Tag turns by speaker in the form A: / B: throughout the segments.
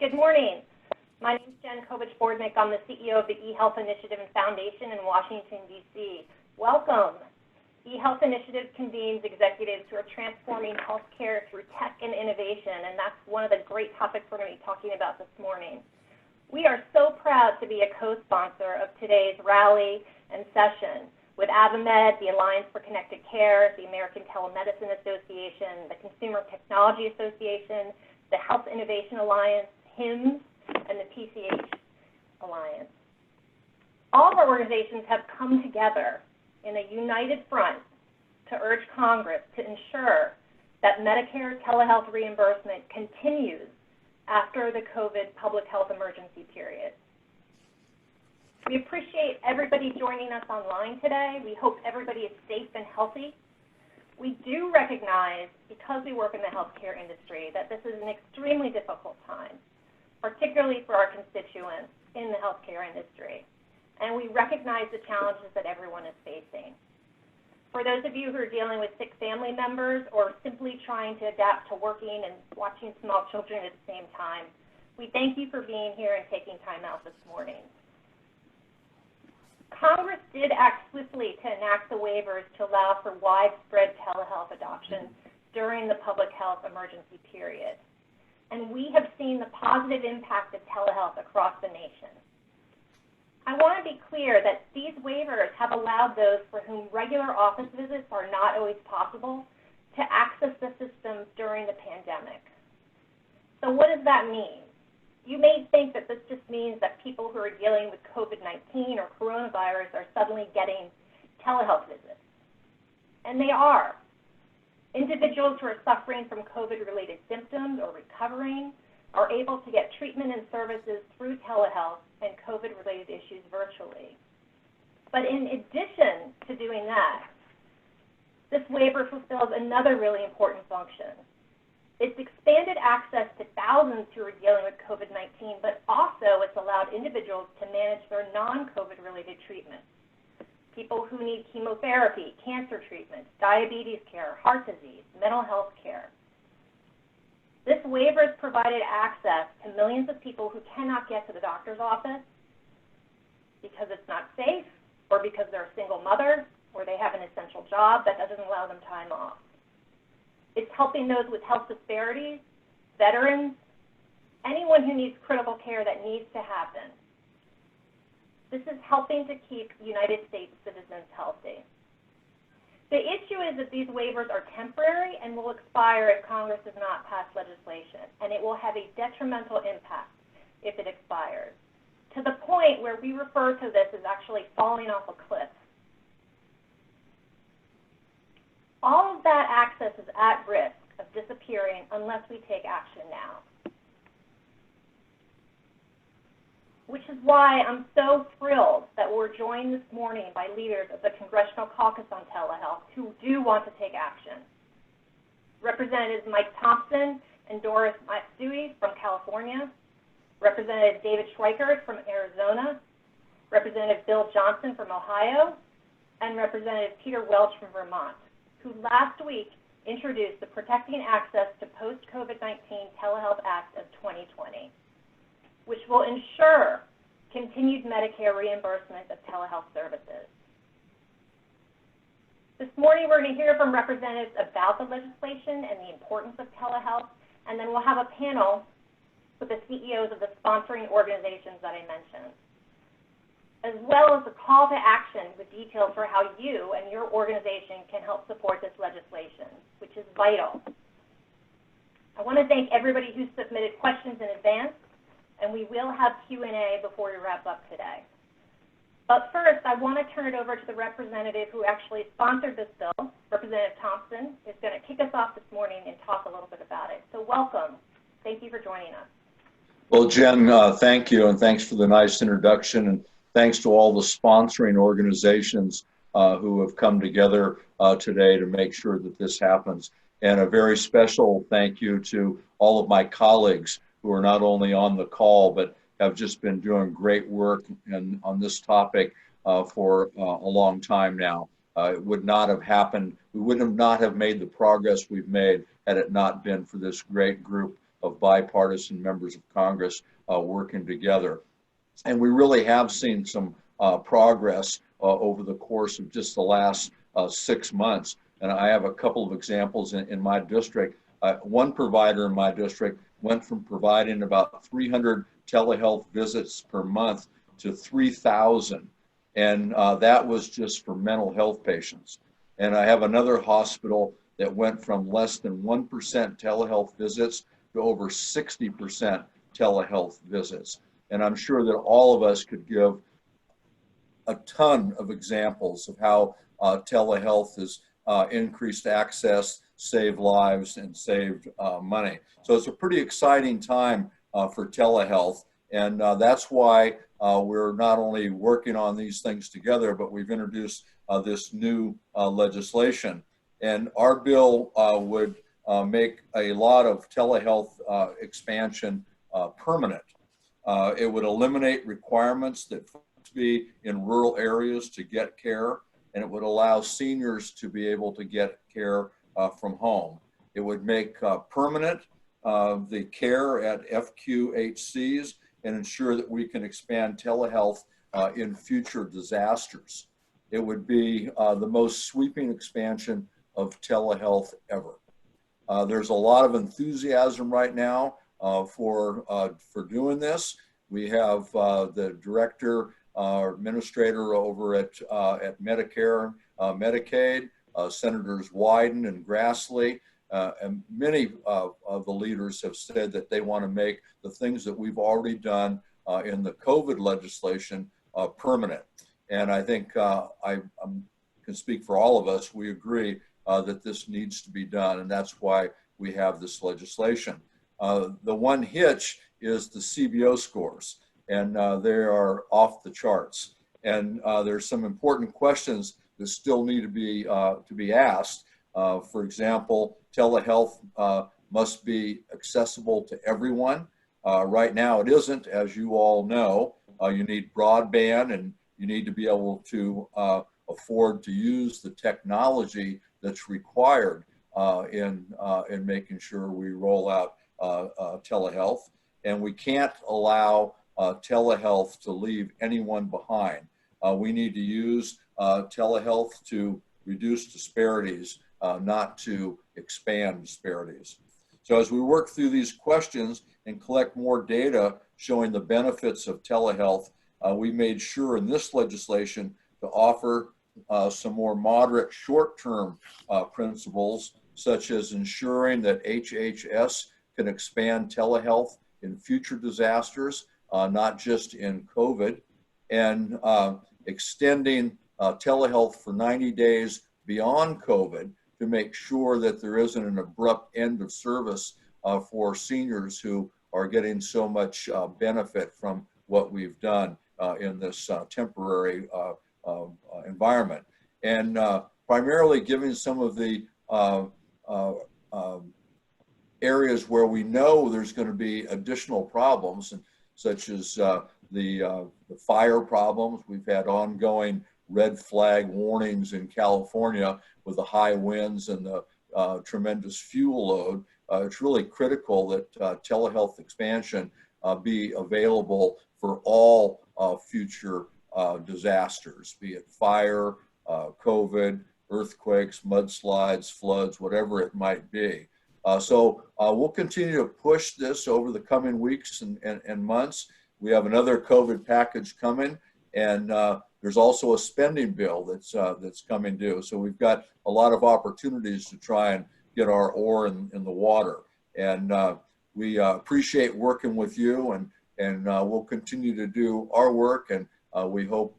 A: Good morning. My name is Jen Covich Bordenick. I'm the CEO of the eHealth Initiative and Foundation in Washington, D.C. Welcome. eHealth Initiative convenes executives who are transforming healthcare through tech and innovation, and that's one of the great topics we're going to be talking about this morning. We are so proud to be a co-sponsor of today's rally and session with AdvaMed, the Alliance for Connected Care, the American Telemedicine Association, the Consumer Technology Association, the Health Innovation Alliance, HIMSS, and the PCH Alliance. All of our organizations have come together in a united front to urge Congress to ensure that Medicare telehealth reimbursement continues after the COVID public health emergency period. We appreciate everybody joining us online today. We hope everybody is safe and healthy. We do recognize, because we work in the healthcare industry, that this is an extremely difficult time, particularly for our constituents in the healthcare industry. And we recognize the challenges that everyone is facing. For those of you who are dealing with sick family members or simply trying to adapt to working and watching small children at the same time, we thank you for being here and taking time out this morning. Congress did act swiftly to enact the waivers to allow for widespread telehealth adoption during the public health emergency period. And we have seen the positive impact of telehealth across the nation. I want to be clear that these waivers have allowed those for whom regular office visits are not always possible to access the systems during the pandemic. So what does that mean? You may think that this just means that people who are dealing with COVID-19 or coronavirus are suddenly getting telehealth visits. And they are. Individuals who are suffering from COVID-related symptoms or recovering are able to get treatment and services through telehealth and COVID-related issues virtually. But in addition to doing that, this waiver fulfills another really important function. It's expanded access to thousands who are dealing with COVID-19, but also it's allowed individuals to manage their non-COVID-related treatments. People who need chemotherapy, cancer treatment, diabetes care, heart disease, mental health care. This waiver has provided access to millions of people who cannot get to the doctor's office because it's not safe, or because they're a single mother, or they have an essential job that doesn't allow them time off. It's helping those with health disparities, veterans, anyone who needs critical care that needs to happen. This is helping to keep United States citizens healthy. The issue is that these waivers are temporary and will expire if Congress does not pass legislation, and it will have a detrimental impact if it expires, to the point where we refer to this as actually falling off a cliff. All of that access is at risk of disappearing unless we take action now. Which is why I'm so thrilled that we're joined this morning by leaders of the Congressional Caucus on Telehealth who do want to take action. Representatives Mike Thompson and Doris Matsui from California, Representative David Schweikert from Arizona, Representative Bill Johnson from Ohio, and Representative Peter Welch from Vermont, who last week introduced the Protecting Access to Post-COVID-19 Telehealth Act of 2020, which will ensure continued Medicare reimbursement of telehealth services. This morning, we're going to hear from representatives about the legislation and the importance of telehealth, and then we'll have a panel with the CEOs of the sponsoring organizations that I mentioned, as well as a call to action with details for how you and your organization can help support this legislation, which is vital. I want to thank everybody who submitted questions in advance, and we will have Q&A before we wrap up today. But first, I want to turn it over to the representative who actually sponsored this bill. Representative Thompson is going to kick us off this morning and talk a little bit about it. So welcome. Thank you for joining us.
B: Well, Jen, thank you, and thanks for the nice introduction. And thanks to all the sponsoring organizations who have come together today to make sure that this happens. And a very special thank you to all of my colleagues who are not only on the call, but have just been doing great work on this topic for a long time now. It would not have happened, we would not have made the progress we've made had it not been for this great group of bipartisan members of Congress working together. And we really have seen some progress over the course of just the last 6 months. And I have a couple of examples in my district. One provider in my district went from providing about 300 telehealth visits per month to 3,000. And that was just for mental health patients. And I have another hospital that went from less than 1% telehealth visits to over 60% telehealth visits. And I'm sure that all of us could give a ton of examples of how telehealth has increased access, saved lives, and saved money. So it's a pretty exciting time for telehealth. And that's why we're not only working on these things together, but we've introduced this new legislation. And our bill would make a lot of telehealth expansion permanent. It would eliminate requirements that folks be in rural areas to get care, and it would allow seniors to be able to get care from home. It would make permanent the care at FQHCs and ensure that we can expand telehealth in future disasters. It would be the most sweeping expansion of telehealth ever. There's a lot of enthusiasm right now for doing this. We have the director administrator over at Medicare, Medicaid, Senators Wyden and Grassley, and many of the leaders have said that they want to make the things that we've already done in the COVID legislation permanent. And I think I can speak for all of us. We agree that this needs to be done, and that's why we have this legislation. The one hitch is the CBO scores, and they are off the charts. And there's some important questions that still need to be asked. For example, telehealth must be accessible to everyone. Right now it isn't, as you all know. You need broadband, and you need to be able to afford to use the technology that's required in making sure we roll out telehealth. And we can't allow telehealth to leave anyone behind. We need to use telehealth to reduce disparities, not to expand disparities. So as we work through these questions and collect more data showing the benefits of telehealth, we made sure in this legislation to offer some more moderate short-term principles, such as ensuring that HHS can expand telehealth in future disasters, not just in COVID, and extending telehealth for 90 days beyond COVID to make sure that there isn't an abrupt end of service for seniors who are getting so much benefit from what we've done in this temporary environment. And primarily giving some of the areas where we know there's going to be additional problems, and such as the fire problems. We've had ongoing red flag warnings in California with the high winds and the tremendous fuel load. It's really critical that telehealth expansion be available for all future disasters, be it fire, COVID, earthquakes, mudslides, floods, whatever it might be. So we'll continue to push this over the coming weeks and months. We have another COVID package coming, and there's also a spending bill that's coming due. So we've got a lot of opportunities to try and get our oar in the water. And we appreciate working with you, and we'll continue to do our work, and we hope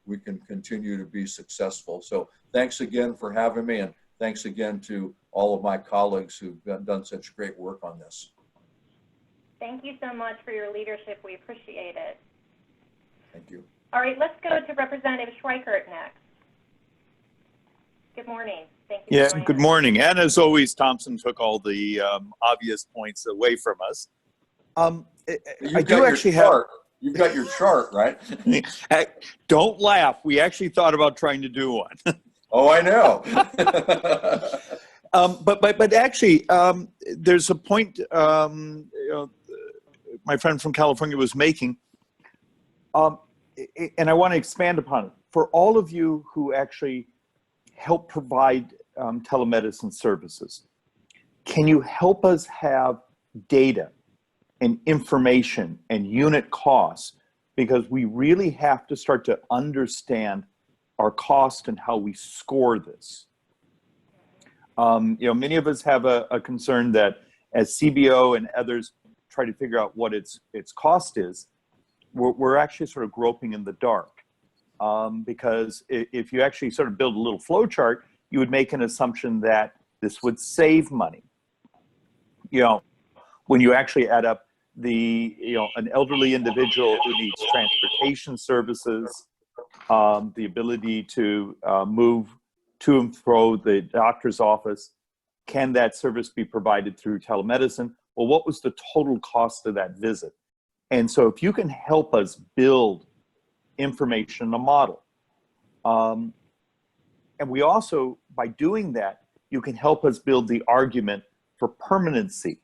B: we can continue to be successful. So thanks again for having me, and thanks again to all of my colleagues who've done such great work on this.
A: Thank you so much for your leadership. We appreciate it.
B: Thank you.
A: All right, let's go to Representative Schweikert next. Good morning. Thank you.
C: Yeah, good morning. And as always, Thompson took all the obvious points away from us.
B: I do actually have. You've got your chart, right?
C: Don't laugh. We actually thought about trying to do one.
B: Oh, I know.
C: But actually, there's a point my friend from California was making, and I want to expand upon it. For all of you who actually help provide telemedicine services, can you help us have data and information and unit costs? Because we really have to start to understand our cost and how we score this. Many of us have a concern that as CBO and others try to figure out what its cost is, we're actually sort of groping in the dark. Because if you actually sort of build a little flow chart, you would make an assumption that this would save money. When you actually add up an elderly individual who needs transportation services, the ability to move to and fro the doctor's office, can that service be provided through telemedicine? Well, what was the total cost of that visit? And so if you can help us build information in a model, and we also, by doing that, you can help us build the argument for permanency.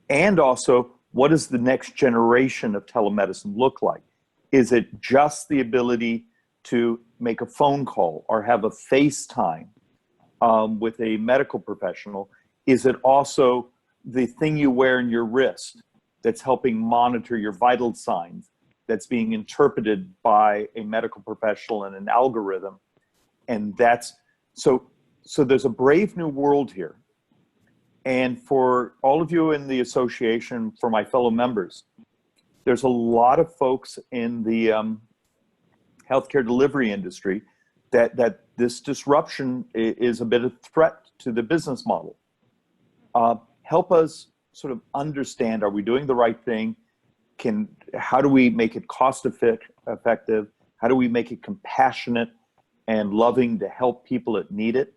C: And also, what does the next generation of telemedicine look like? Is it just the ability to make a phone call or have a FaceTime with a medical professional? Is it also the thing you wear in your wrist that's helping monitor your vital signs, that's being interpreted by a medical professional and an algorithm? And that's, so there's a brave new world here. And for all of you in the association, for my fellow members, there's a lot of folks in the healthcare delivery industry that this disruption is a bit of a threat to the business model. Help us sort of understand, are we doing the right thing? How do we make it cost effective? How do we make it compassionate and loving to help people that need it?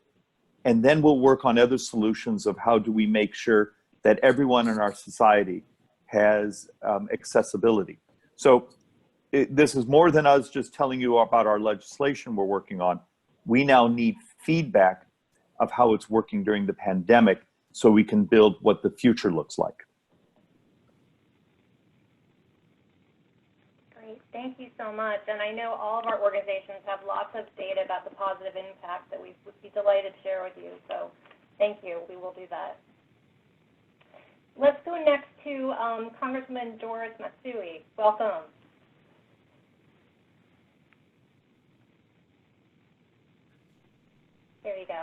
C: And then we'll work on other solutions of how do we make sure that everyone in our society has accessibility. So this is more than us just telling you about our legislation we're working on. We now need feedback of how it's working during the pandemic so we can build what the future looks like.
A: Great, thank you so much. And I know all of our organizations have lots of data about the positive impact that we would be delighted to share with you. So thank you, we will do that. Let's go next to Congressman Doris Matsui. Welcome. There you go.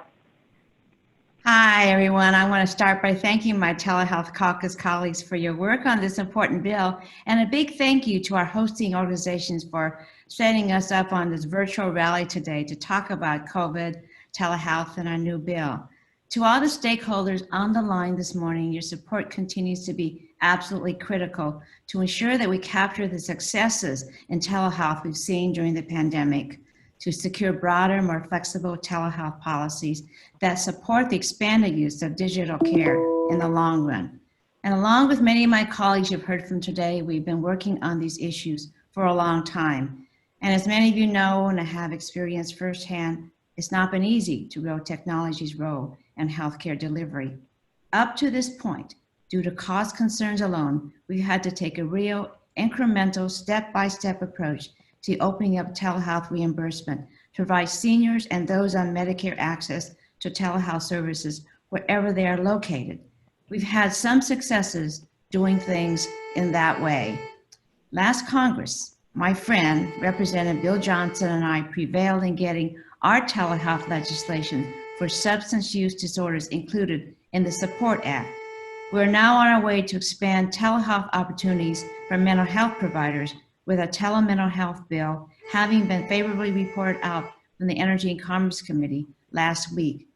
D: Hi, everyone. I want to start by thanking my Telehealth Caucus colleagues for your work on this important bill, and a big thank you to our hosting organizations for setting us up on this virtual rally today to talk about COVID, telehealth, and our new bill. To all the stakeholders on the line this morning, your support continues to be absolutely critical to ensure that we capture the successes in telehealth we've seen during the pandemic, to secure broader, more flexible telehealth policies that support the expanded use of digital care in the long run. And along with many of my colleagues you've heard from today, we've been working on these issues for a long time. And as many of you know and have experienced firsthand, it's not been easy to grow technology's role in healthcare delivery. Up to this point, due to cost concerns alone, we've had to take a real incremental step-by-step approach to opening up telehealth reimbursement to provide seniors and those on Medicare access to telehealth services wherever they are located. We've had some successes doing things in that way. Last Congress, my friend, Representative Bill Johnson, and I prevailed in getting our telehealth legislation for substance use disorders included in the Support Act. We're now on our way to expand telehealth opportunities for mental health providers with a telemental health bill having been favorably reported out from the Energy and Commerce Committee last week.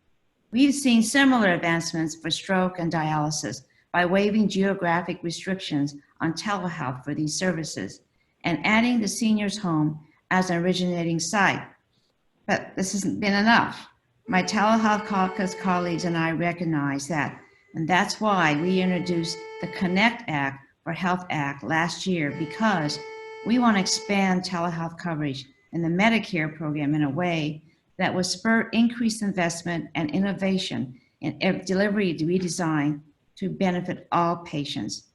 D: We've seen similar advancements for stroke and dialysis by waiving geographic restrictions on telehealth for these services and adding the senior's home as an originating site. But this hasn't been enough. My Telehealth Caucus colleagues and I recognize that, and that's why we introduced the Connect Act for Health Act last year, because we want to expand telehealth coverage in the Medicare program in a way that will spur increased investment and innovation and delivery redesigned to benefit all patients.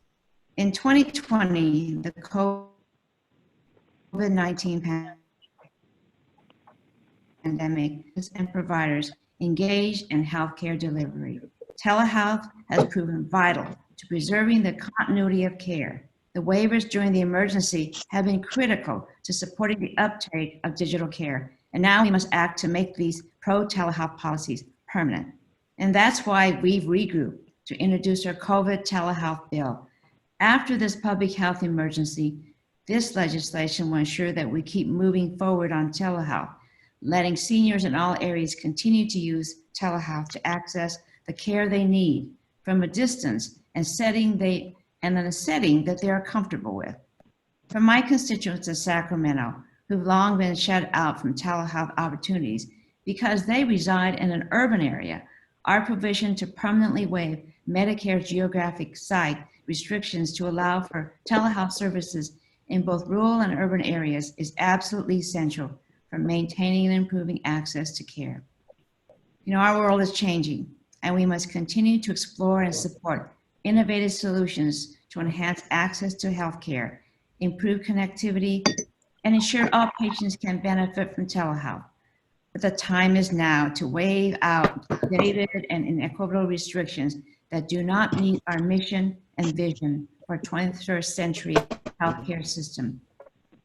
D: In 2020, the COVID-19 pandemic and providers engaged in healthcare delivery. Telehealth has proven vital to preserving the continuity of care. The waivers during the emergency have been critical to supporting the uptake of digital care, and now we must act to make these pro-telehealth policies permanent. And that's why we've regrouped to introduce our COVID telehealth bill. After this public health emergency, this legislation will ensure that we keep moving forward on telehealth, letting seniors in all areas continue to use telehealth to access the care they need from a distance and in a setting that they are comfortable with. For my constituents in Sacramento, who've long been shut out from telehealth opportunities because they reside in an urban area, our provision to permanently waive Medicare geographic site restrictions to allow for telehealth services in both rural and urban areas is absolutely essential for maintaining and improving access to care. You know, our world is changing, and we must continue to explore and support innovative solutions to enhance access to healthcare, improve connectivity, and ensure all patients can benefit from telehealth. But the time is now to waive out dated and inequitable restrictions that do not meet our mission and vision for a 21st century healthcare system.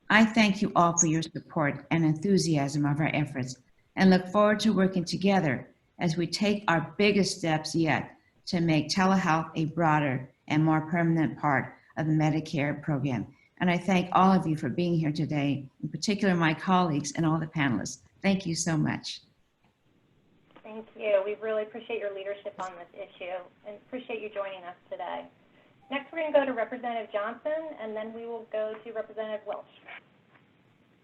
D: I thank you all for your support and enthusiasm of our efforts and look forward to working together as we take our biggest steps yet to make telehealth a broader and more permanent part of the Medicare program. And I thank all of you for being here today, in particular my colleagues and all the panelists. Thank you so much.
A: Thank you. We really appreciate your leadership on this issue and appreciate you joining us today. Next, we're going to go to Representative Johnson, and then we will go to Representative Welch.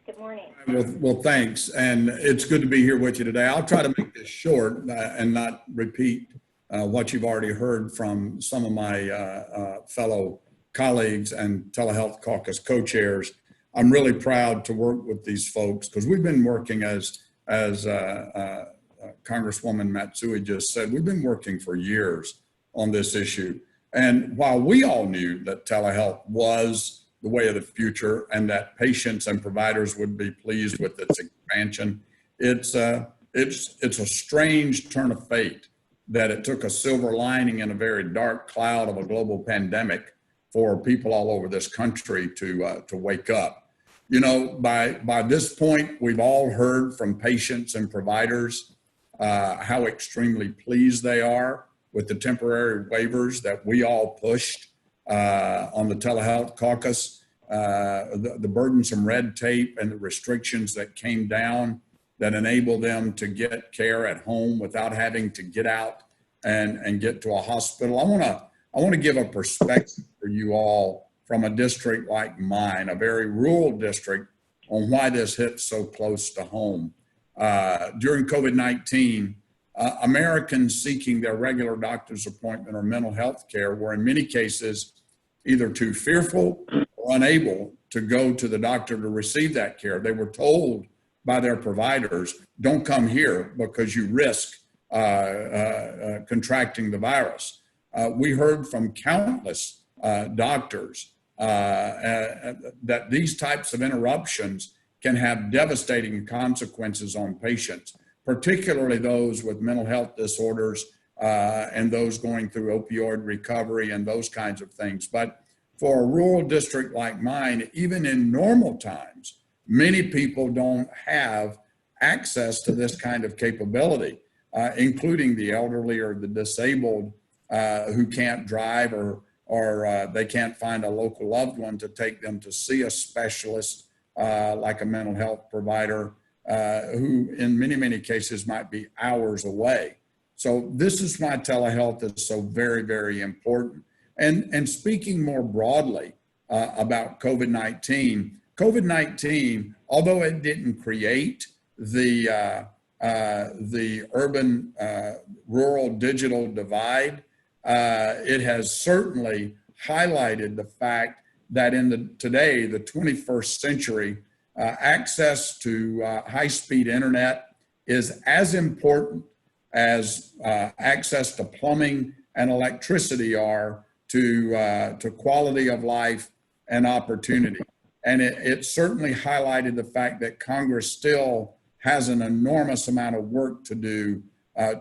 A: Good morning.
E: Well, thanks. And it's good to be here with you today. I'll try to make this short and not repeat what you've already heard from some of my fellow colleagues and Telehealth Caucus co-chairs. I'm really proud to work with these folks because we've been working, as Congresswoman Matsui just said, we've been working for years on this issue. And while we all knew that telehealth was the way of the future and that patients and providers would be pleased with its expansion, it's a strange turn of fate that it took a silver lining in a very dark cloud of a global pandemic for people all over this country to wake up. You know, by this point, we've all heard from patients and providers how extremely pleased they are with the temporary waivers that we all pushed on the Telehealth Caucus, the burdensome red tape and the restrictions that came down that enable them to get care at home without having to get out and get to a hospital. I want to give a perspective for you all from a district like mine, a very rural district, on why this hits so close to home. During COVID-19, Americans seeking their regular doctor's appointment or mental health care were in many cases either too fearful or unable to go to the doctor to receive that care. They were told by their providers, don't come here because you risk contracting the virus. We heard from countless doctors that these types of interruptions can have devastating consequences on patients, particularly those with mental health disorders and those going through opioid recovery and those kinds of things. But for a rural district like mine, even in normal times, many people don't have access to this kind of capability, including the elderly or the disabled who can't drive or they can't find a local loved one to take them to see a specialist like a mental health provider who in many, many cases might be hours away. So this is why telehealth is so very, very important. And speaking more broadly about COVID-19, although it didn't create the urban rural digital divide, it has certainly highlighted the fact that today, the 21st century, access to high-speed internet is as important as access to plumbing and electricity are to quality of life and opportunity. And it certainly highlighted the fact that Congress still has an enormous amount of work to do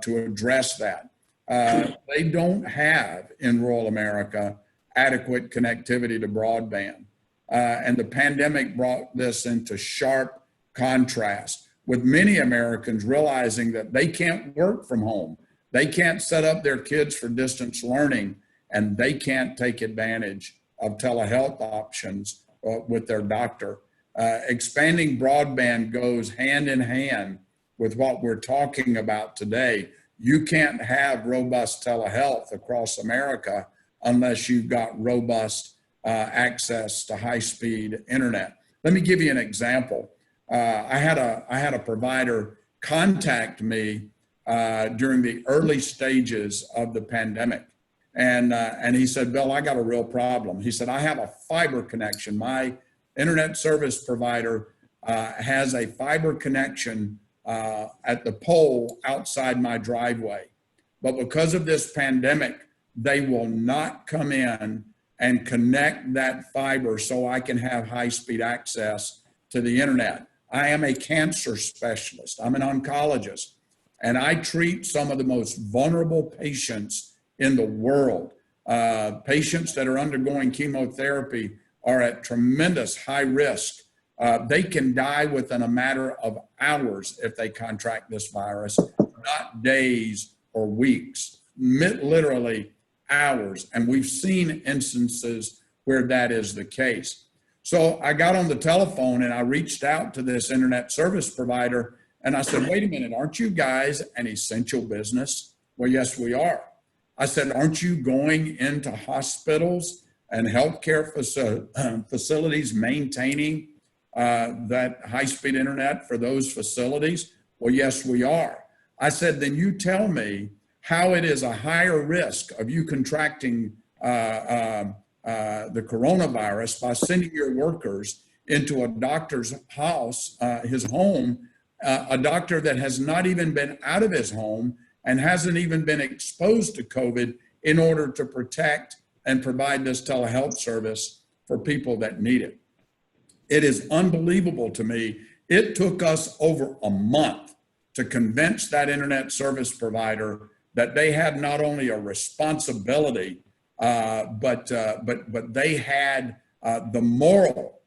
E: to address that. They don't have in rural America adequate connectivity to broadband. And the pandemic brought this into sharp contrast, with many Americans realizing that they can't work from home. They can't set up their kids for distance learning, and they can't take advantage of telehealth options with their doctor. Expanding broadband goes hand in hand with what we're talking about today. You can't have robust telehealth across America unless you've got robust access to high-speed internet. Let me give you an example. I had a provider contact me during the early stages of the pandemic. And he said, Bill, I got a real problem. He said, I have a fiber connection. My internet service provider has a fiber connection at the pole outside my driveway. But because of this pandemic, they will not come in and connect that fiber so I can have high-speed access to the internet. I am a cancer specialist. I'm an oncologist, and I treat some of the most vulnerable patients in the world. Patients that are undergoing chemotherapy are at tremendous high risk. They can die within a matter of hours if they contract this virus, not days or weeks, literally hours. And we've seen instances where that is the case. So I got on the telephone and I reached out to this internet service provider and I said, wait a minute, aren't you guys an essential business? Well, yes, we are. I said, aren't you going into hospitals and healthcare facilities maintaining that high-speed internet for those facilities? Well, yes, we are. I said, then you tell me how it is a higher risk of you contracting the coronavirus by sending your workers into a doctor's house, his home, a doctor that has not even been out of his home and hasn't even been exposed to COVID, in order to protect and provide this telehealth service for people that need it. It is unbelievable to me. It took us over a month to convince that internet service provider that they had not only a responsibility, but they had the moral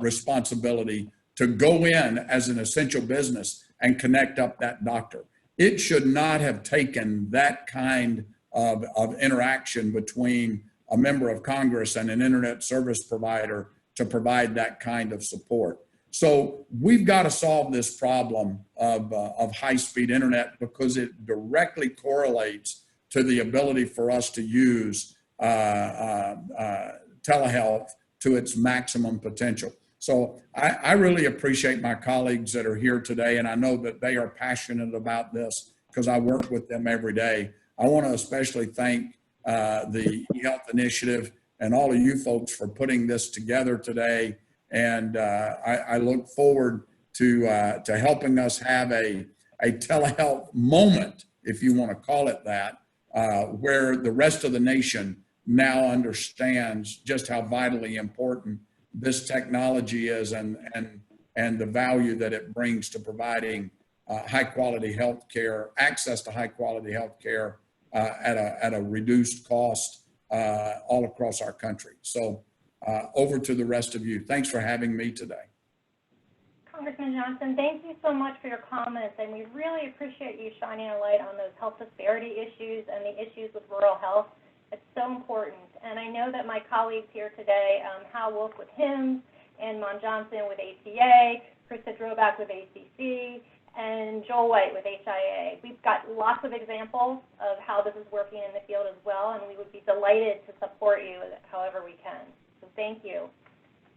E: responsibility to go in as an essential business and connect up that doctor. It should not have taken that kind of interaction between a member of Congress and an internet service provider to provide that kind of support. So we've got to solve this problem of high-speed internet, because it directly correlates to the ability for us to use telehealth to its maximum potential. So I really appreciate my colleagues that are here today, and I know that they are passionate about this because I work with them every day. I want to especially thank the eHealth Initiative and all of you folks for putting this together today. And I look forward to helping us have a telehealth moment, if you want to call it that, where the rest of the nation now understands just how vitally important this technology is and the value that it brings to providing high quality health care, access to high quality health care at a reduced cost all across our country. So over to the rest of you. Thanks for having me today.
A: Congressman Johnson, thank you so much for your comments, and we really appreciate you shining a light on those health disparity issues and the issues with rural health. It's so important. And I know that my colleagues here today, Hal Wolf with HIMSS, and Mon Johnson with ACA, Krista Drobak with ACC, and Joel White with HIA. We've got lots of examples of how this is working in the field as well, and we would be delighted to support you however we can. So thank you.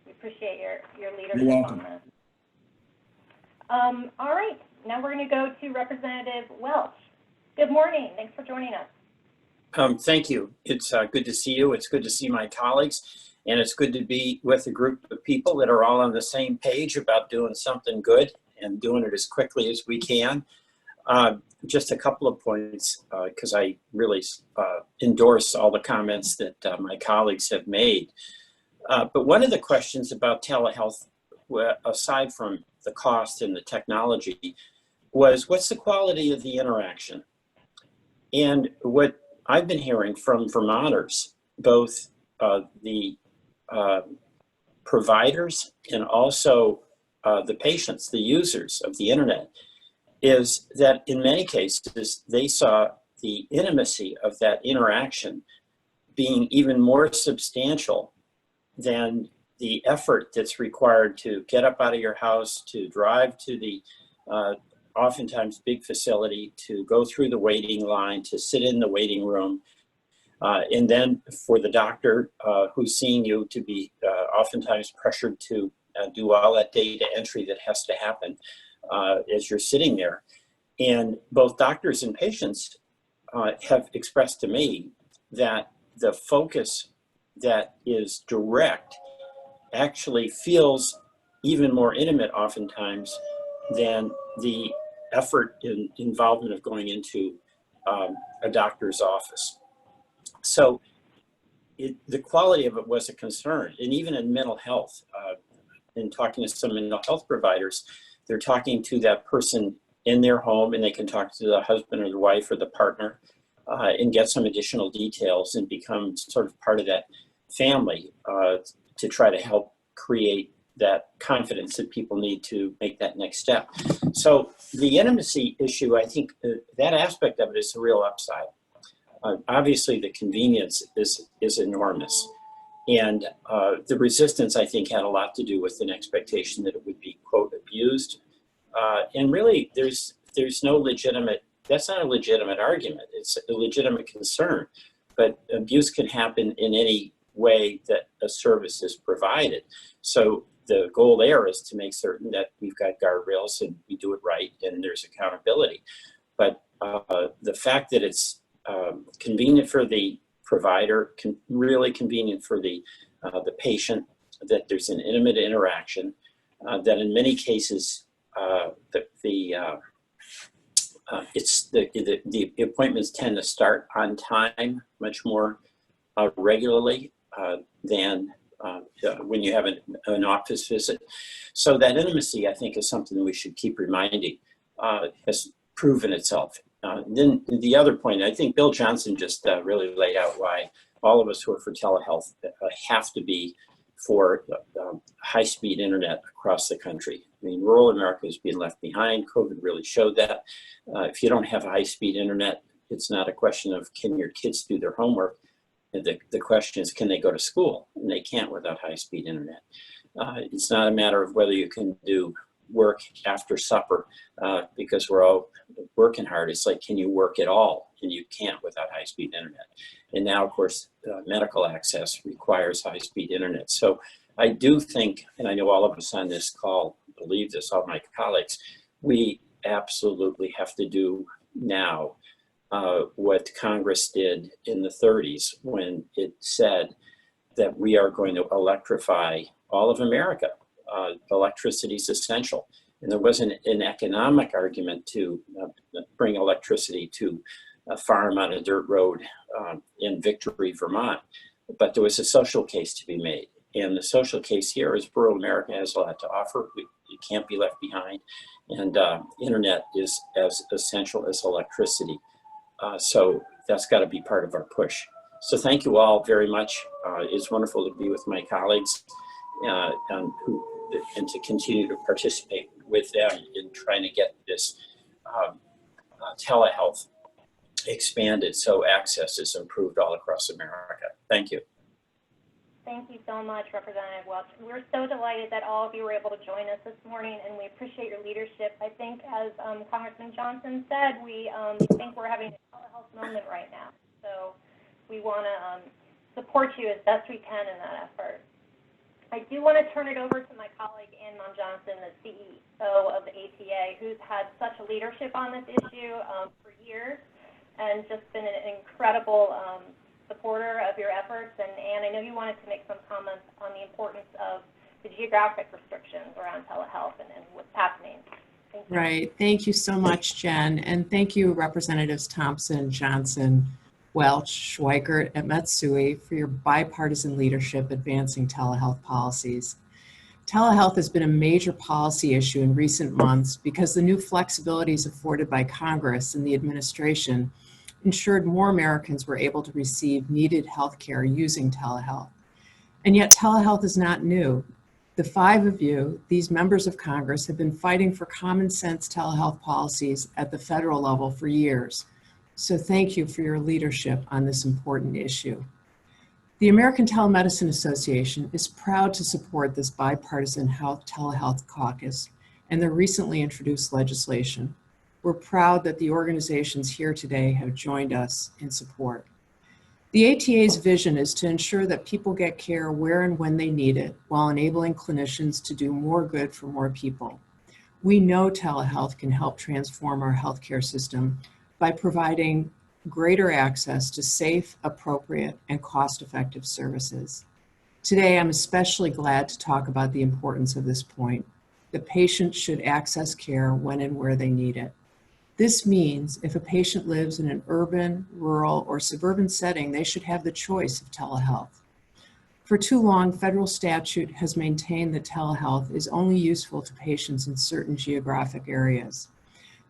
A: We appreciate your leadership on this. All right, now we're going to go to Representative Welch. Good morning. Thanks for joining us.
F: Thank you. It's good to see you. It's good to see my colleagues, and it's good to be with a group of people that are all on the same page about doing something good and doing it as quickly as we can. Just a couple of points, because I really endorse all the comments that my colleagues have made. But one of the questions about telehealth, aside from the cost and the technology, was what's the quality of the interaction? And what I've been hearing from Vermonters, both the providers and also the patients, the users of the internet, is that in many cases, they saw the intimacy of that interaction being even more substantial than the effort that's required to get up out of your house, to drive to the oftentimes big facility, to go through the waiting line, to sit in the waiting room, and then for the doctor who's seeing you to be oftentimes pressured to do all that data entry that has to happen as you're sitting there. And both doctors and patients have expressed to me that the focus that is direct actually feels even more intimate oftentimes than the effort and involvement of going into a doctor's office. So the quality of it was a concern. And even in mental health, in talking to some mental health providers, they're talking to that person in their home, and they can talk to the husband or the wife or the partner and get some additional details and become sort of part of that family to try to help create that confidence that people need to make that next step. So the intimacy issue, I think that aspect of it is a real upside. Obviously, the convenience is enormous. And the resistance, I think, had a lot to do with an expectation that it would be, quote, abused. And really, there's no legitimate, that's not a legitimate argument. It's a legitimate concern. But abuse can happen in any way that a service is provided. So the goal there is to make certain that we've got guardrails and we do it right and there's accountability. But the fact that it's convenient for the provider, really convenient for the patient, that there's an intimate interaction, that in many cases the appointments tend to start on time much more regularly than when you have an office visit. So that intimacy, I think, is something that we should keep reminding, has proven itself. Then the other point, I think Bill Johnson just really laid out why all of us who are for telehealth have to be for high-speed internet across the country. I mean, rural America is being left behind. COVID really showed that. If you don't have high-speed internet, it's not a question of can your kids do their homework. The question is, can they go to school? And they can't without high-speed internet. It's not a matter of whether you can do work after supper because we're all working hard. It's like, can you work at all? And you can't without high-speed internet. And now, of course, medical access requires high-speed internet. So I do think, and I know all of us on this call believe this, all my colleagues, we absolutely have to do now what Congress did in the 30s when it said that we are going to electrify all of America. Electricity is essential. And there wasn't an economic argument to bring electricity to a farm on a dirt road in Victory, Vermont. But there was a social case to be made. And the social case here is rural America has a lot to offer. It can't be left behind. And internet is as essential as electricity. So that's got to be part of our push. So thank you all very much. It's wonderful to be with my colleagues and to continue to participate with them in trying to get this telehealth expanded so access is improved all across America. Thank you.
A: Thank you so much, Representative Welch. We're so delighted that all of you were able to join us this morning, and we appreciate your leadership. I think, as Congressman Johnson said, we think we're having a telehealth moment right now. So we want to support you as best we can in that effort. I do want to turn it over to my colleague, Ann Johnson, the CEO of the ATA, who's had such a leadership on this issue for years and just been an incredible supporter of your efforts. And Ann, I know you wanted to make some comments on the importance of the geographic restrictions around telehealth and what's happening. Thank you.
G: Right. Thank you so much, Jen. And thank you, Representatives Thompson, Johnson, Welch, Schweikert, and Matsui for your bipartisan leadership advancing telehealth policies. Telehealth has been a major policy issue in recent months because the new flexibilities afforded by Congress and the administration ensured more Americans were able to receive needed health care using telehealth. And yet telehealth is not new. The five of you, these members of Congress, have been fighting for common sense telehealth policies at the federal level for years. So thank you for your leadership on this important issue. The American Telemedicine Association is proud to support this bipartisan House Telehealth Caucus and the recently introduced legislation. We're proud that the organizations here today have joined us in support. The ATA's vision is to ensure that people get care where and when they need it, while enabling clinicians to do more good for more people. We know telehealth can help transform our healthcare system by providing greater access to safe, appropriate, and cost-effective services. Today, I'm especially glad to talk about the importance of this point. The patient should access care when and where they need it. This means if a patient lives in an urban, rural, or suburban setting, they should have the choice of telehealth. For too long, federal statute has maintained that telehealth is only useful to patients in certain geographic areas.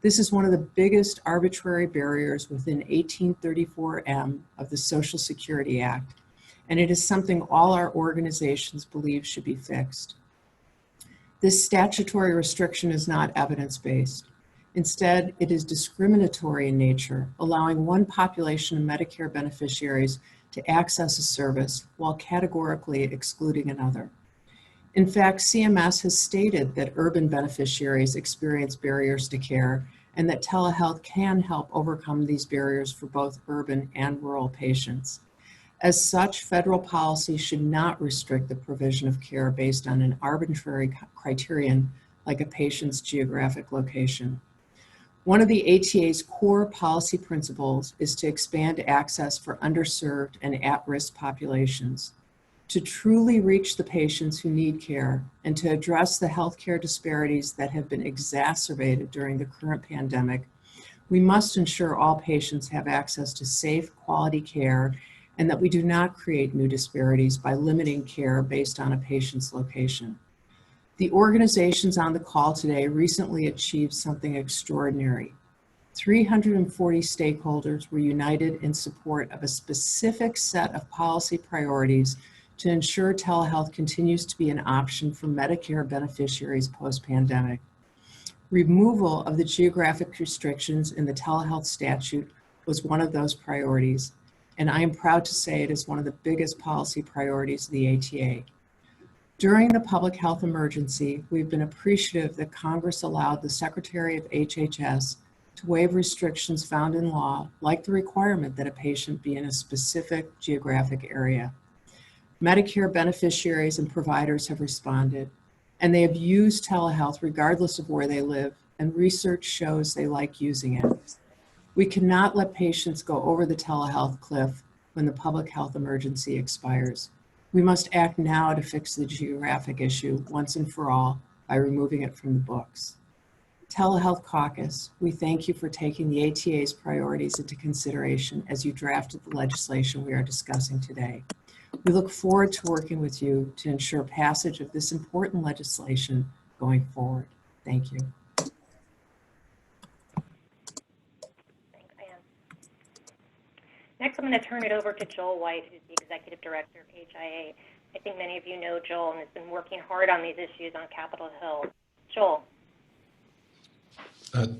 G: This is one of the biggest arbitrary barriers within 1834M of the Social Security Act, and it is something all our organizations believe should be fixed. This statutory restriction is not evidence-based. Instead, it is discriminatory in nature, allowing one population of Medicare beneficiaries to access a service while categorically excluding another. In fact, CMS has stated that urban beneficiaries experience barriers to care and that telehealth can help overcome these barriers for both urban and rural patients. As such, federal policy should not restrict the provision of care based on an arbitrary criterion like a patient's geographic location. One of the ATA's core policy principles is to expand access for underserved and at-risk populations. To truly reach the patients who need care and to address the healthcare disparities that have been exacerbated during the current pandemic, we must ensure all patients have access to safe, quality care and that we do not create new disparities by limiting care based on a patient's location. The organizations on the call today recently achieved something extraordinary. 340 stakeholders were united in support of a specific set of policy priorities to ensure telehealth continues to be an option for Medicare beneficiaries post-pandemic. Removal of the geographic restrictions in the telehealth statute was one of those priorities, and I am proud to say it is one of the biggest policy priorities of the ATA. During the public health emergency, we've been appreciative that Congress allowed the Secretary of HHS to waive restrictions found in law, like the requirement that a patient be in a specific geographic area. Medicare beneficiaries and providers have responded, and they have used telehealth regardless of where they live, and research shows they like using it. We cannot let patients go over the telehealth cliff when the public health emergency expires. We must act now to fix the geographic issue once and for all by removing it from the books. Telehealth Caucus, we thank you for taking the ATA's priorities into consideration as you drafted the legislation we are discussing today. We look forward to working with you to ensure passage of this important legislation going forward. Thank you.
A: Thanks, Ann. Next, I'm going to turn it over to Joel White, who's the Executive Director of HIA. I think many of you know Joel and has been working hard on these issues on Capitol Hill. Joel.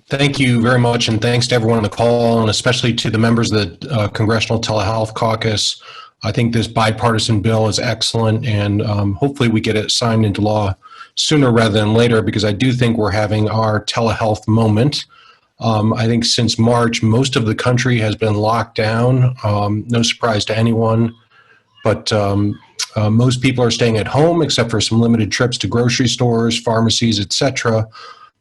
H: Thank you very much, and thanks to everyone on the call, and especially to the members of the Congressional Telehealth Caucus. I think this bipartisan bill is excellent, and hopefully we get it signed into law sooner rather than later, because I do think we're having our telehealth moment. I think since March, most of the country has been locked down, no surprise to anyone, but most people are staying at home except for some limited trips to grocery stores, pharmacies, etc.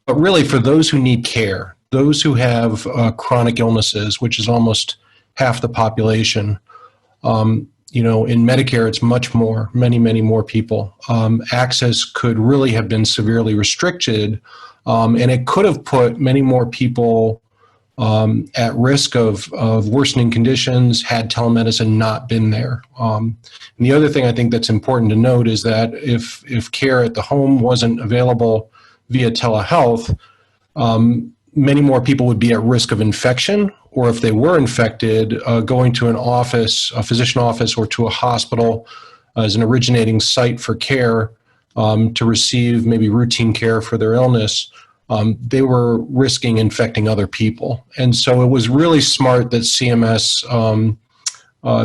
H: But really, for those who need care, those who have chronic illnesses, which is almost half the population, In Medicare, it's much more, many more people. Access could really have been severely restricted, and it could have put many more people at risk of worsening conditions had telemedicine not been there. And the other thing I think that's important to note is that if care at the home wasn't available via telehealth, many more people would be at risk of infection, or if they were infected, going to an office, a physician office, or to a hospital as an originating site for care to receive maybe routine care for their illness. They were risking infecting other people. And so it was really smart that CMS,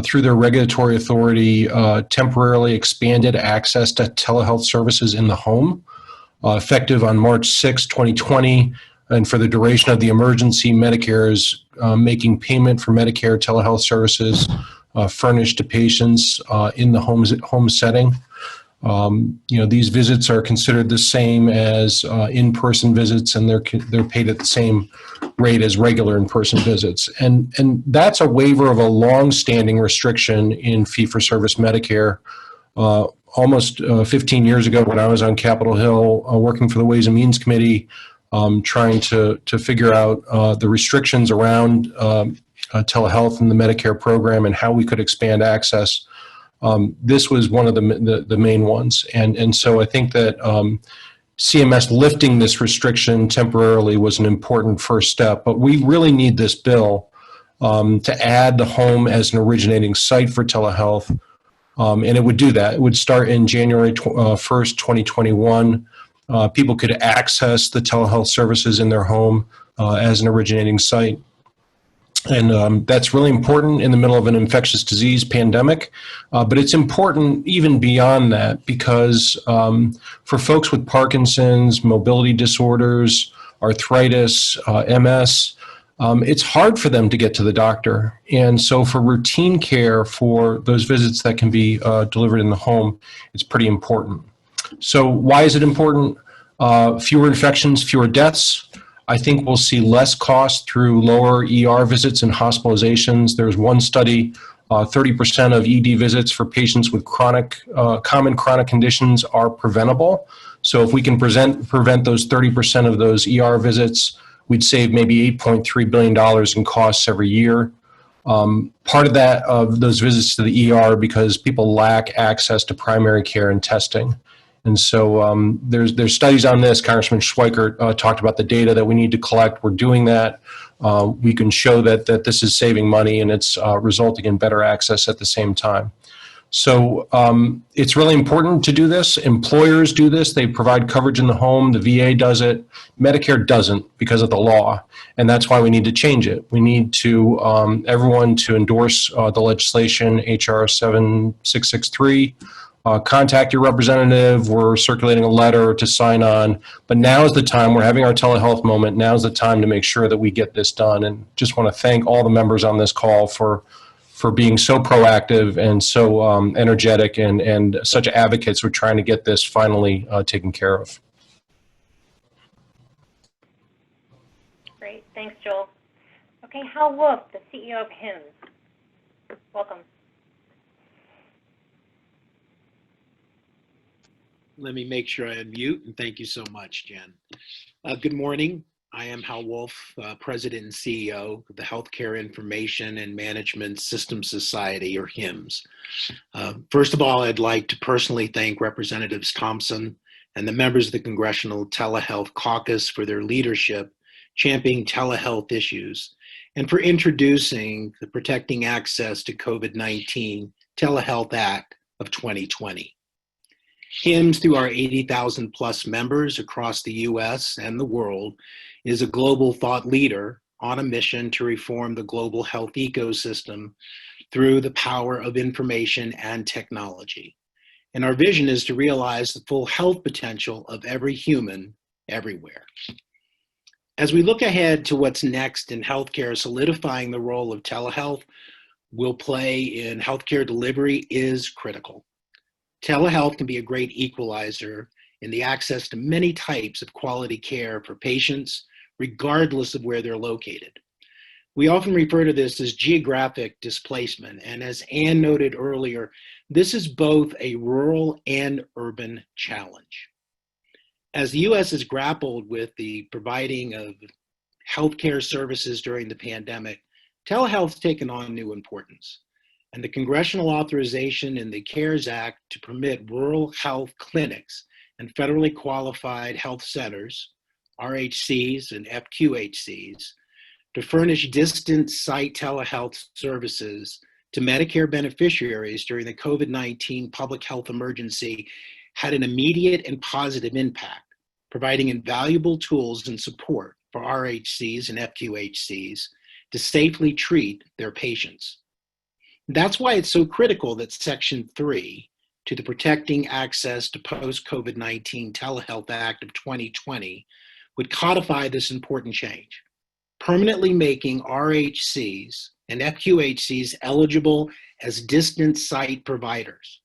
H: through their regulatory authority, temporarily expanded access to telehealth services in the home, effective on March 6, 2020. And for the duration of the emergency, Medicare is making payment for Medicare telehealth services furnished to patients in the home setting. These visits are considered the same as in-person visits, and they're paid at the same rate as regular in-person visits. And that's a waiver of a long-standing restriction in fee-for-service Medicare. Almost 15 years ago, when I was on Capitol Hill working for the Ways and Means Committee, trying to figure out the restrictions around telehealth in the Medicare program and how we could expand access. This was one of the main ones. And so I think that CMS lifting this restriction temporarily was an important first step. But we really need this bill to add the home as an originating site for telehealth. And it would do that. It would start in January 1st, 2021. People could access the telehealth services in their home as an originating site. And that's really important in the middle of an infectious disease pandemic. But it's important even beyond that, because for folks with Parkinson's, mobility disorders, arthritis, MS, it's hard for them to get to the doctor. And so for routine care, for those visits that can be delivered in the home, it's pretty important. So why is it important? Fewer infections, fewer deaths. I think we'll see less cost through lower ER visits and hospitalizations. There's one study, 30% of ED visits for patients with common chronic conditions are preventable. So if we can prevent those 30% of those ER visits, we'd save maybe $8.3 billion in costs every year. Part of those visits to the ER because people lack access to primary care and testing. And so there's studies on this. Congressman Schweikert talked about the data that we need to collect. We're doing that. We can show that this is saving money and it's resulting in better access at the same time. So it's really important to do this. Employers do this. They provide coverage in the home. The VA does it. Medicare doesn't because of the law. And that's why we need to change it. We need to everyone to endorse the legislation, HR 7663. Contact your representative. We're circulating a letter to sign on. But now is the time. We're having our telehealth moment. Now is the time to make sure that we get this done. And just want to thank all the members on this call for being so proactive and so energetic and such advocates for trying to get this finally taken care of.
A: Great. Thanks, Joel. Okay, Hal Wolf, the CEO of HIMSS. Welcome.
I: Let me make sure I unmute, and thank you so much, Jen. Good morning. I am Hal Wolf, President and CEO of the Healthcare Information and Management Systems Society, or HIMSS. First of all, I'd like to personally thank Representatives Thompson and the members of the Congressional Telehealth Caucus for their leadership championing telehealth issues and for introducing the Protecting Access to COVID-19 Telehealth Act of 2020. HIMSS, through our 80,000 plus members across the US and the world, is a global thought leader on a mission to reform the global health ecosystem through the power of information and technology. And our vision is to realize the full health potential of every human everywhere. As we look ahead to what's next in healthcare, solidifying the role of telehealth will play in healthcare delivery is critical. Telehealth can be a great equalizer in the access to many types of quality care for patients, regardless of where they're located. We often refer to this as geographic displacement, and as Ann noted earlier, this is both a rural and urban challenge. As the U.S. has grappled with the providing of healthcare services during the pandemic, telehealth's taken on new importance. And the congressional authorization in the CARES Act to permit rural health clinics and federally qualified health centers, RHCs and FQHCs, to furnish distant site telehealth services to Medicare beneficiaries during the COVID-19 public health emergency had an immediate and positive impact, providing invaluable tools and support for RHCs and FQHCs to safely treat their patients. That's why it's so critical that Section 3 to the Protecting Access to Post-COVID-19 Telehealth Act of 2020 would codify this important change, permanently making RHCs and FQHCs eligible as distant site providers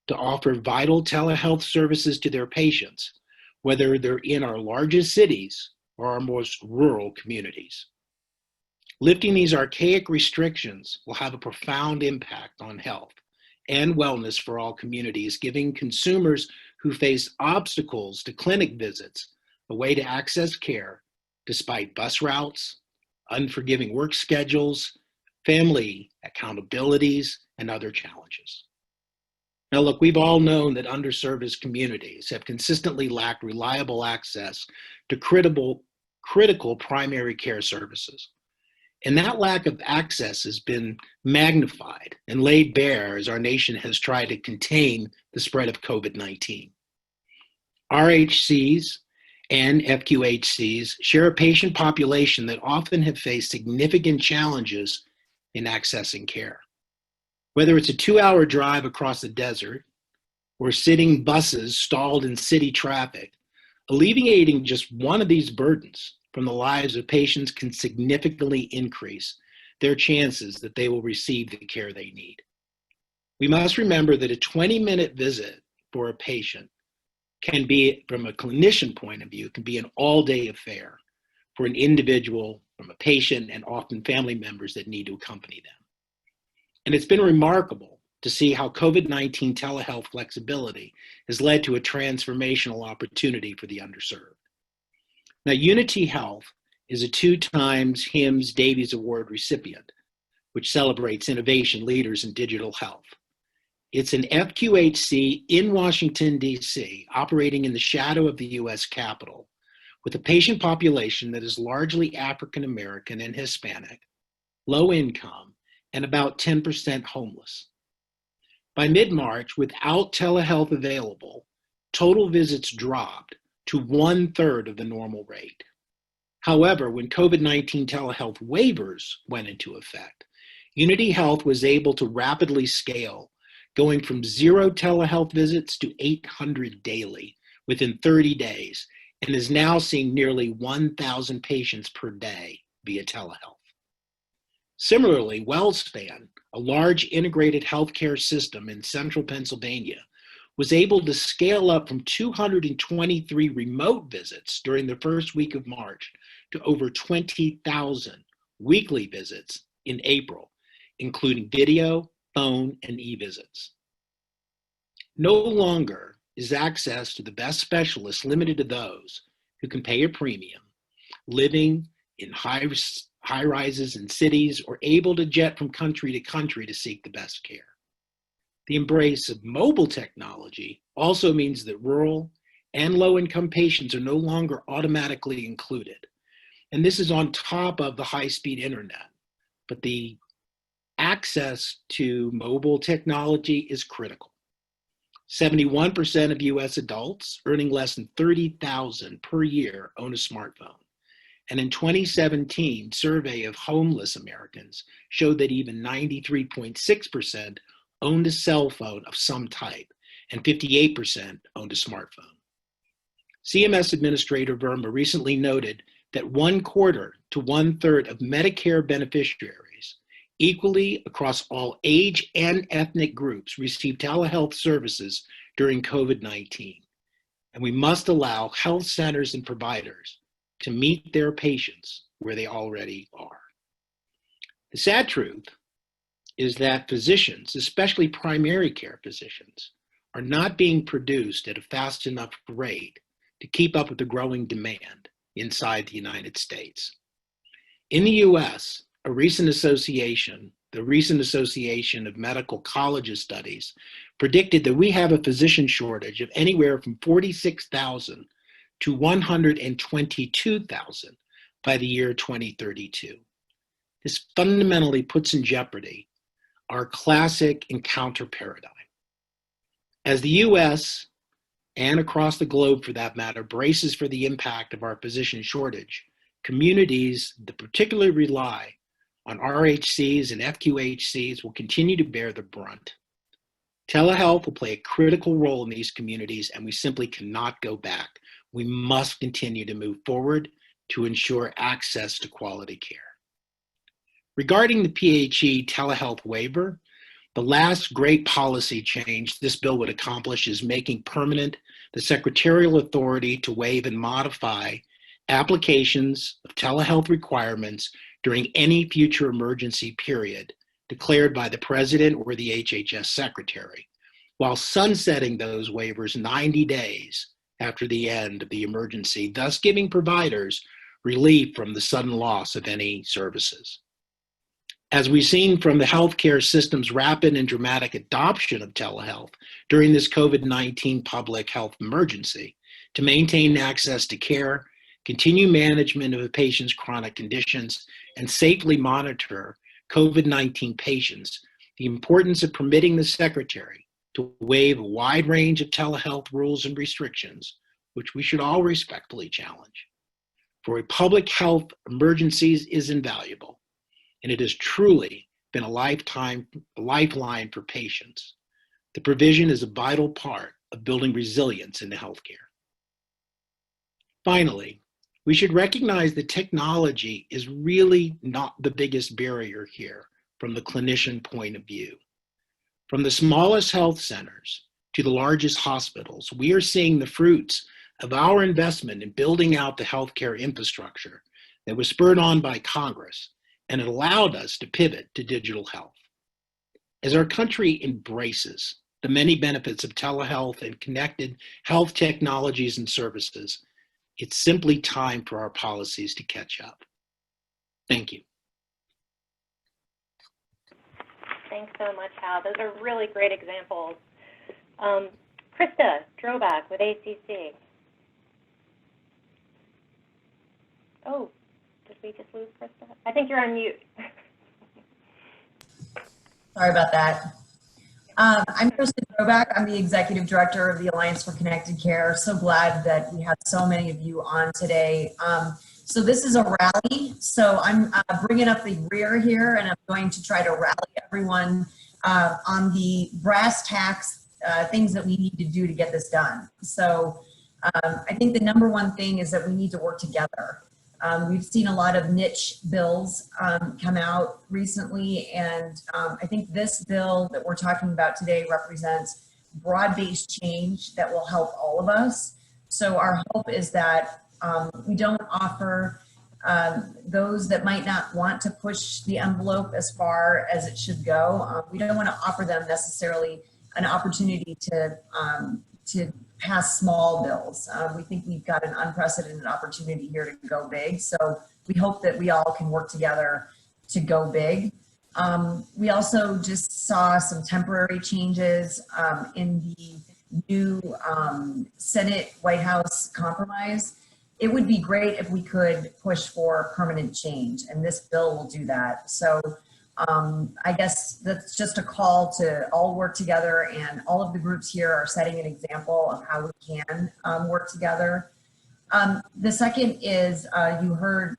I: to offer vital telehealth services to their patients, whether they're in our largest cities or our most rural communities. Lifting these archaic restrictions will have a profound impact on health and wellness for all communities, giving consumers who face obstacles to clinic visits a way to access care despite bus routes, unforgiving work schedules, family accountabilities, and other challenges. Now look, we've all known that underserved communities have consistently lacked reliable access to critical primary care services. And that lack of access has been magnified and laid bare as our nation has tried to contain the spread of COVID-19. RHCs and FQHCs share a patient population that often have faced significant challenges in accessing care. Whether it's a 2-hour drive across the desert or sitting buses stalled in city traffic, alleviating just one of these burdens from the lives of patients can significantly increase their chances that they will receive the care they need. We must remember that a 20-minute visit for a patient can be, from a clinician point of view, can be an all-day affair for an individual, from a patient, and often family members that need to accompany them. And it's been remarkable to see how COVID-19 telehealth flexibility has led to a transformational opportunity for the underserved. Now, Unity Health is a 2-time HIMSS Davies Award recipient, which celebrates innovation leaders in digital health. It's an FQHC in Washington, D.C., operating in the shadow of the U.S. Capitol, with a patient population that is largely African American and Hispanic, low income, and about 10% homeless. By mid-March, without telehealth available, total visits dropped to 1/3 of the normal rate. However, when COVID-19 telehealth waivers went into effect, Unity Health was able to rapidly scale, going from 0 telehealth visits to 800 daily within 30 days, and is now seeing nearly 1,000 patients per day via telehealth. Similarly, WellSpan, a large integrated healthcare system in central Pennsylvania, was able to scale up from 223 remote visits during the first week of March to over 20,000 weekly visits in April, including video, phone, and e-visits. No longer is access to the best specialists limited to those who can pay a premium, living in high rises in cities, or able to jet from country to country to seek the best care. The embrace of mobile technology also means that rural and low-income patients are no longer automatically included. And this is on top of the high-speed internet. But the access to mobile technology is critical. 71% of US adults earning less than $30,000 per year own a smartphone. And in 2017, survey of homeless Americans showed that even 93.6% owned a cell phone of some type, and 58% owned a smartphone. CMS Administrator Verma recently noted that 1/4 to 1/3 of Medicare beneficiaries, equally across all age and ethnic groups, receive telehealth services during COVID-19. And we must allow health centers and providers to meet their patients where they already are. The sad truth is that physicians, especially primary care physicians, are not being produced at a fast enough rate to keep up with the growing demand inside the United States. In the US, the recent Association of Medical Colleges Studies predicted that we have a physician shortage of anywhere from 46,000 to 122,000 by the year 2032. This fundamentally puts in jeopardy our classic encounter paradigm. As the US, and across the globe for that matter, braces for the impact of our physician shortage, communities that particularly rely on RHCs and FQHCs will continue to bear the brunt. Telehealth will play a critical role in these communities, and we simply cannot go back. We must continue to move forward to ensure access to quality care. Regarding the PHE telehealth waiver, the last great policy change this bill would accomplish is making permanent the secretarial authority to waive and modify applications of telehealth requirements during any future emergency period declared by the president or the HHS secretary, while sunsetting those waivers 90 days after the end of the emergency, thus giving providers relief from the sudden loss of any services. As we've seen from the healthcare system's rapid and dramatic adoption of telehealth during this COVID-19 public health emergency, to maintain access to care, continue management of a patient's chronic conditions, and safely monitor COVID-19 patients, the importance of permitting the Secretary to waive a wide range of telehealth rules and restrictions, which we should all respectfully challenge, for a public health emergencies is invaluable, and it has truly been a lifeline for patients. The provision is a vital part of building resilience into healthcare. Finally, we should recognize that technology is really not the biggest barrier here from the clinician point of view. From the smallest health centers to the largest hospitals, we are seeing the fruits of our investment in building out the healthcare infrastructure that was spurred on by Congress, and it allowed us to pivot to digital health. As our country embraces the many benefits of telehealth and connected health technologies and services, it's simply time for our policies to catch up. Thank you.
A: Thanks so much, Hal. Those are really great examples. Krista Drobak with ACC. Oh, did we just lose Krista? I think you're on mute.
J: Sorry about that. I'm Krista Drobak. I'm the Executive Director of the Alliance for Connected Care. So glad that we have so many of you on today. So this is a rally. So I'm bringing up the rear here, and I'm going to try to rally everyone on the brass tacks things that we need to do to get this done. So I think the number one thing is that we need to work together. We've seen a lot of niche bills come out recently, and I think this bill that we're talking about today represents broad-based change that will help all of us. So our hope is that we don't offer those that might not want to push the envelope as far as it should go. We don't want to offer them necessarily an opportunity to pass small bills. We think we've got an unprecedented opportunity here to go big. So we hope that we all can work together to go big. We also just saw some temporary changes in the new Senate White House compromise. It would be great if we could push for permanent change, and this bill will do that. So I guess that's just a call to all work together, and all of the groups here are setting an example of how we can work together. The second is you heard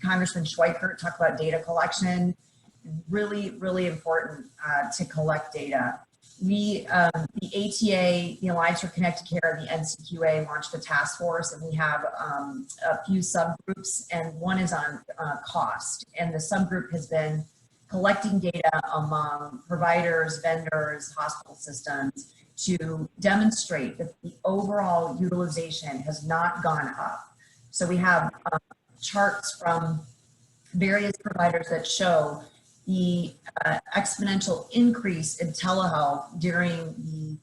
J: Congressman Schweikert talk about data collection. Really, really important to collect data. We, the ATA, the Alliance for Connected Care, the NCQA launched a task force, and we have a few subgroups, and one is on cost. And the subgroup has been collecting data among providers, vendors, hospital systems to demonstrate that the overall utilization has not gone up. So we have charts from various providers that show the exponential increase in telehealth during the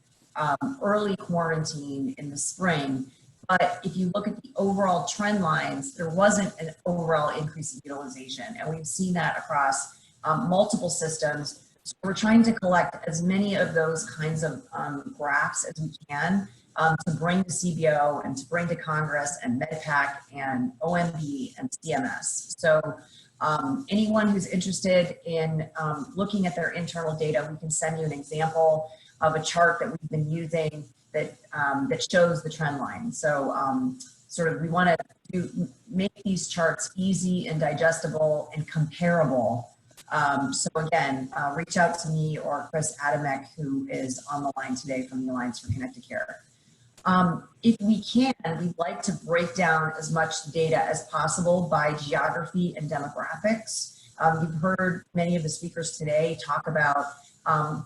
J: early quarantine in the spring. But if you look at the overall trend lines, there wasn't an overall increase in utilization. And we've seen that across multiple systems. So we're trying to collect as many of those kinds of graphs as we can to bring to CBO and to bring to Congress and MedPAC and OMB and CMS. So anyone who's interested in looking at their internal data, we can send you an example of a chart that we've been using that that shows the trend line. So sort of we want to make these charts easy and digestible and comparable. So again, reach out to me or Chris Adamek, who is on the line today from the Alliance for Connected Care. If we can, we'd like to break down as much data as possible by geography and demographics. You've heard many of the speakers today talk about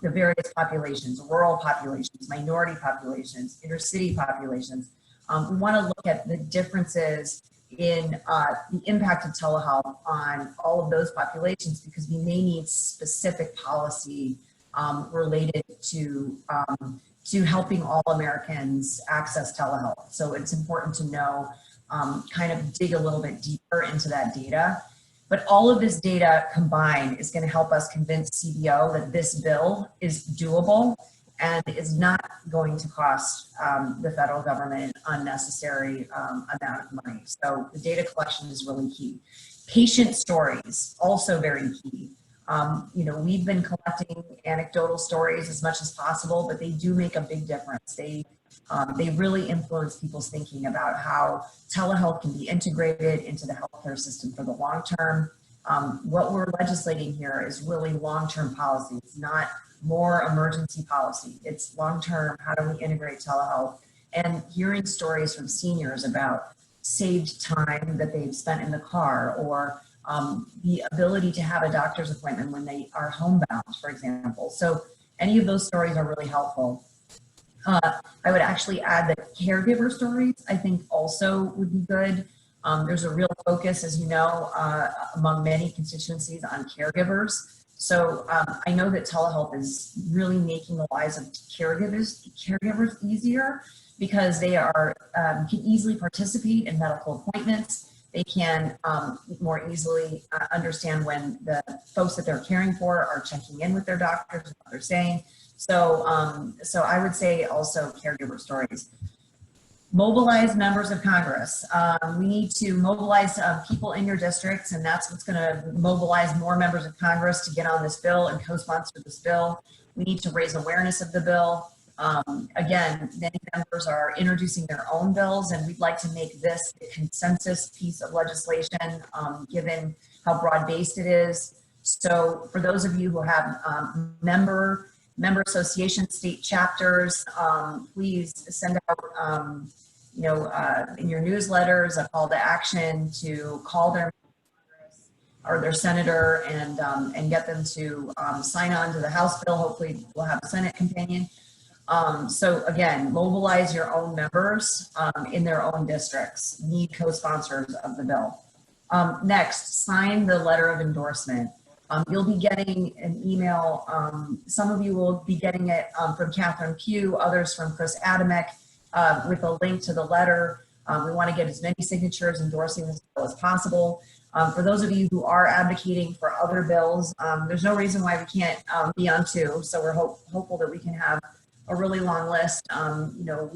J: the various populations, rural populations, minority populations, inner city populations. We want to look at the differences in the impact of telehealth on all of those populations, because we may need specific policy related to helping all Americans access telehealth. So it's important to know, kind of dig a little bit deeper into that data. But all of this data combined is going to help us convince CBO that this bill is doable and is not going to cost the federal government unnecessary amount of money. So the data collection is really key. Patient stories, also very key. You know, we've been collecting anecdotal stories as much as possible, but they do make a big difference. They really influence people's thinking about how telehealth can be integrated into the healthcare system for the long term. What we're legislating here is really long-term policy. It's not more emergency policy. It's long-term, how do we integrate telehealth? And hearing stories from seniors about saved time that they've spent in the car, or the ability to have a doctor's appointment when they are homebound, for example. So any of those stories are really helpful. I would actually add that caregiver stories, I think, also would be good. There's a real focus, as you know, among many constituencies on caregivers. So I know that telehealth is really making the lives of caregivers easier, because they are can easily participate in medical appointments. They can more easily understand when the folks that they're caring for are checking in with their doctors and what they're saying. So, so I would say also caregiver stories. Mobilize members of Congress. We need to mobilize people in your districts, and that's what's going to mobilize more members of Congress to get on this bill and co-sponsor this bill. We need to raise awareness of the bill. Again, many members are introducing their own bills, and we'd like to make this a consensus piece of legislation, given how broad-based it is. So for those of you who have member association state chapters, please send out, you know, in your newsletters a call to action to call their Congress or their senator and get them to sign on to the House bill. Hopefully we'll have a Senate companion. So again, mobilize your own members in their own districts. Need co-sponsors of the bill. Next, sign the letter of endorsement. You'll be getting an email. Some of you will be getting it from Catherine Pugh, others from Chris Adamek, with a link to the letter. We want to get as many signatures endorsing this bill as possible. For those of you who are advocating for other bills, there's no reason why we can't be on two. So we're hopeful that we can have a really long list. You know,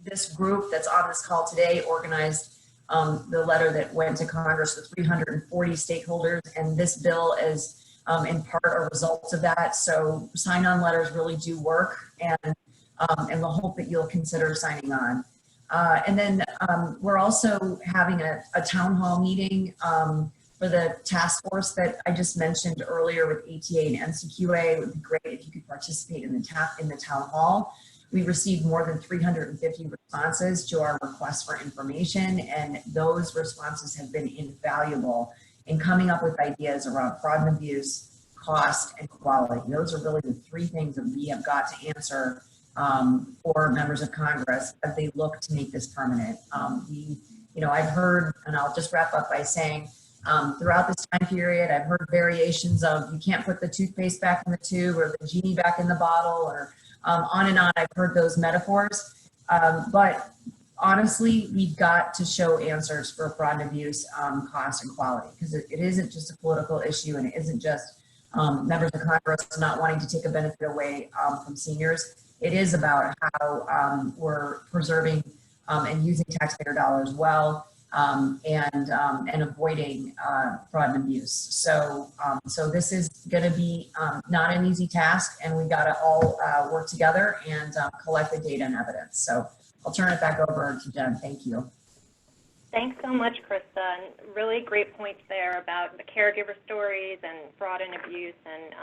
J: this group that's on this call today organized the letter that went to Congress with 340 stakeholders, and this bill is in part a result of that. So sign-on letters really do work, and we'll hope that you'll consider signing on. And then we're also having a town hall meeting for the task force that I just mentioned earlier with ATA and NCQA. It would be great if you could participate in the town hall. We received more than 350 responses to our request for information, and those responses have been invaluable in coming up with ideas around fraud and abuse, cost, and quality. Those are really the three things that we have got to answer for members of Congress as they look to make this permanent. You know, I've heard, and I'll just wrap up by saying, throughout this time period. I've heard variations of you can't put the toothpaste back in the tube or the genie back in the bottle, or on and on. I've heard those metaphors. But honestly, we've got to show answers for fraud and abuse, cost and quality, because it isn't just a political issue, and it isn't just members of Congress not wanting to take a benefit away from seniors. It is about how we're preserving and using taxpayer dollars well, and avoiding fraud and abuse. So this is going to be not an easy task, and we got to all work together and collect the data and evidence. So I'll turn it back over to Jen. Thank you.
A: Thanks so much, Krista. And really great points there about the caregiver stories and fraud and abuse. And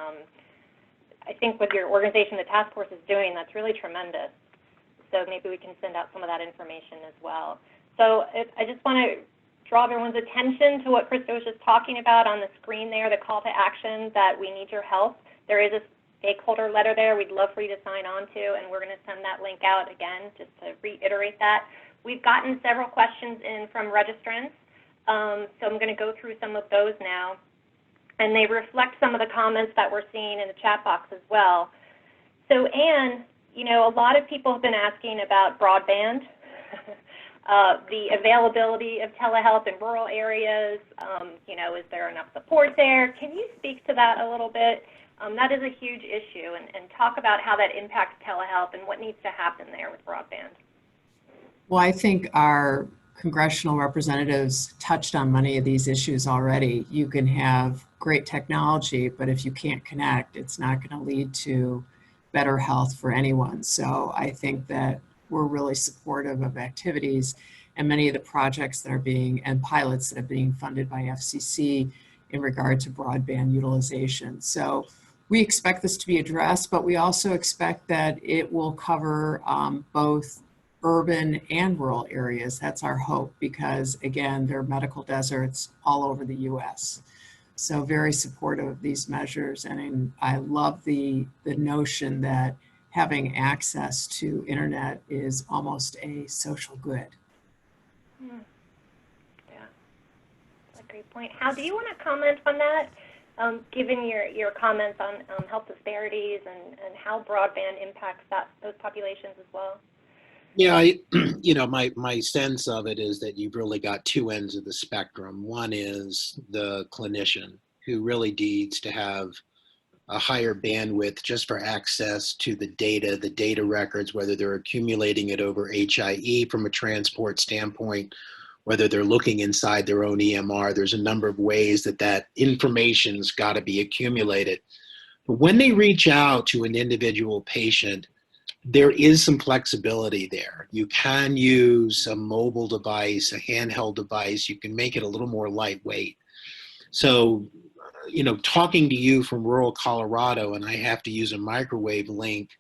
A: I think with your organization, the task force is doing, that's really tremendous. So maybe we can send out some of that information as well. So I just want to draw everyone's attention to what Krista was just talking about on the screen there, the call to action that we need your help. There is a stakeholder letter there we'd love for you to sign on to, and we're going to send that link out again just to reiterate that. We've gotten several questions in from registrants, so I'm going to go through some of those now, and they reflect some of the comments that we're seeing in the chat box as well. So Anne, you know, a lot of people have been asking about broadband, the availability of telehealth in rural areas, you know, is there enough support there? Can you speak to that a little bit? That is a huge issue, and talk about how that impacts telehealth and what needs to happen there with broadband.
G: Well, I think our congressional representatives touched on many of these issues already. You can have great technology, but if you can't connect, it's not going to lead to better health for anyone. So I think that we're really supportive of activities and many of the projects that are being, and pilots that are being funded by FCC in regard to broadband utilization. So we expect this to be addressed, but we also expect that it will cover both urban and rural areas. That's our hope, because again, there are medical deserts all over the US. So very supportive of these measures. And I love the notion that having access to internet is almost a social good.
A: Yeah, that's a great point. Hal, do you want to comment on that, given your comments on health disparities and how broadband impacts those populations as well?
I: Yeah, you know, my sense of it is that you've really got two ends of the spectrum. One is the clinician, who really needs to have a higher bandwidth just for access to the data records, whether they're accumulating it over HIE from a transport standpoint, whether they're looking inside their own EMR. There's a number of ways that information's got to be accumulated. But when they reach out to an individual patient, there is some flexibility there. You can use a mobile device, a handheld device. You can make it a little more lightweight. So, you know, talking to you from rural Colorado, and I have to use a microwave link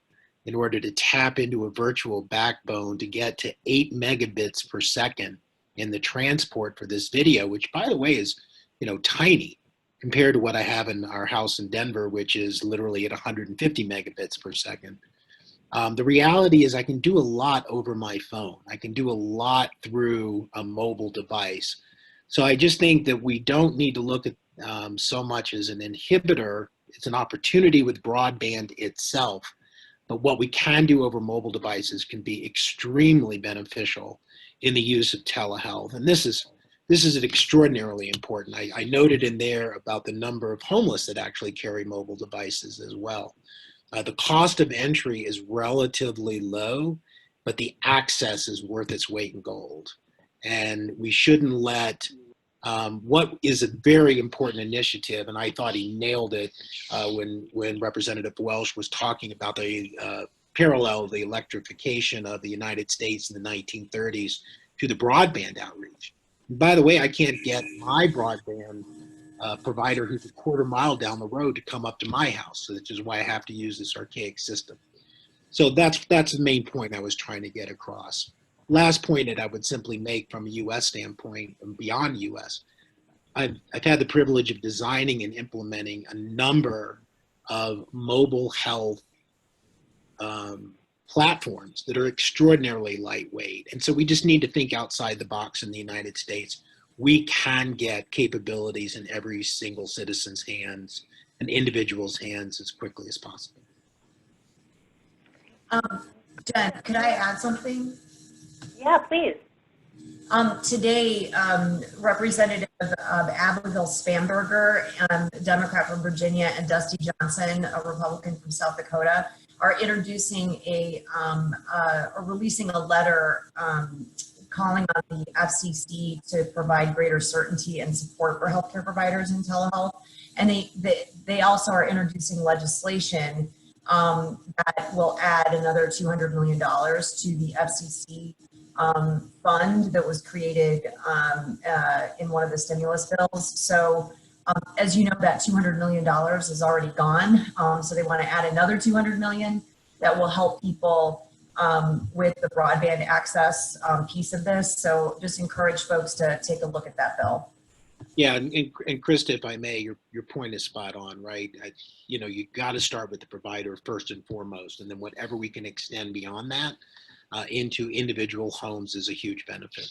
I: in order to tap into a virtual backbone to get to 8 megabits per second in the transport for this video, which, by the way, is, you know, tiny compared to what I have in our house in Denver, which is literally at 150 megabits per second. The reality is I can do a lot over my phone. I can do a lot through a mobile device. So I just think that we don't need to look at so much as an inhibitor. It's an opportunity with broadband itself. But what we can do over mobile devices can be extremely beneficial in the use of telehealth. And this is extraordinarily important. I noted in there about the number of homeless that actually carry mobile devices as well. The cost of entry is relatively low, but the access is worth its weight in gold. And we shouldn't let what is a very important initiative, and I thought he nailed it when Representative Welch was talking about the parallel of the electrification of the United States in the 1930s to the broadband outreach. And by the way, I can't get my broadband provider who's a quarter mile down the road to come up to my house, so which is why I have to use this archaic system. So that's the main point I was trying to get across. Last point that I would simply make from a U.S. standpoint and beyond U.S., I've had the privilege of designing and implementing a number of mobile health platforms that are extraordinarily lightweight. And so we just need to think outside the box in the United States. we can get capabilities in every single citizen's hands and individual's hands as quickly as possible.
J: Jen, could I add something?
A: Yeah, please.
J: Today, Representative Abigail Spamberger, Democrat from Virginia, and Dusty Johnson, a Republican from South Dakota, are introducing or releasing a letter calling on the FCC to provide greater certainty and support for healthcare providers in telehealth. And they also are introducing legislation that will add another $200 million to the FCC fund that was created in one of the stimulus bills. So as you know, that $200 million is already gone. So they want to add another $200 million that will help people with the broadband access piece of this. So just encourage folks to take a look at that bill.
I: Yeah, and Krista, if I may, your point is spot on, right? You got to start with the provider first and foremost, and then whatever we can extend beyond that into individual homes is a huge benefit.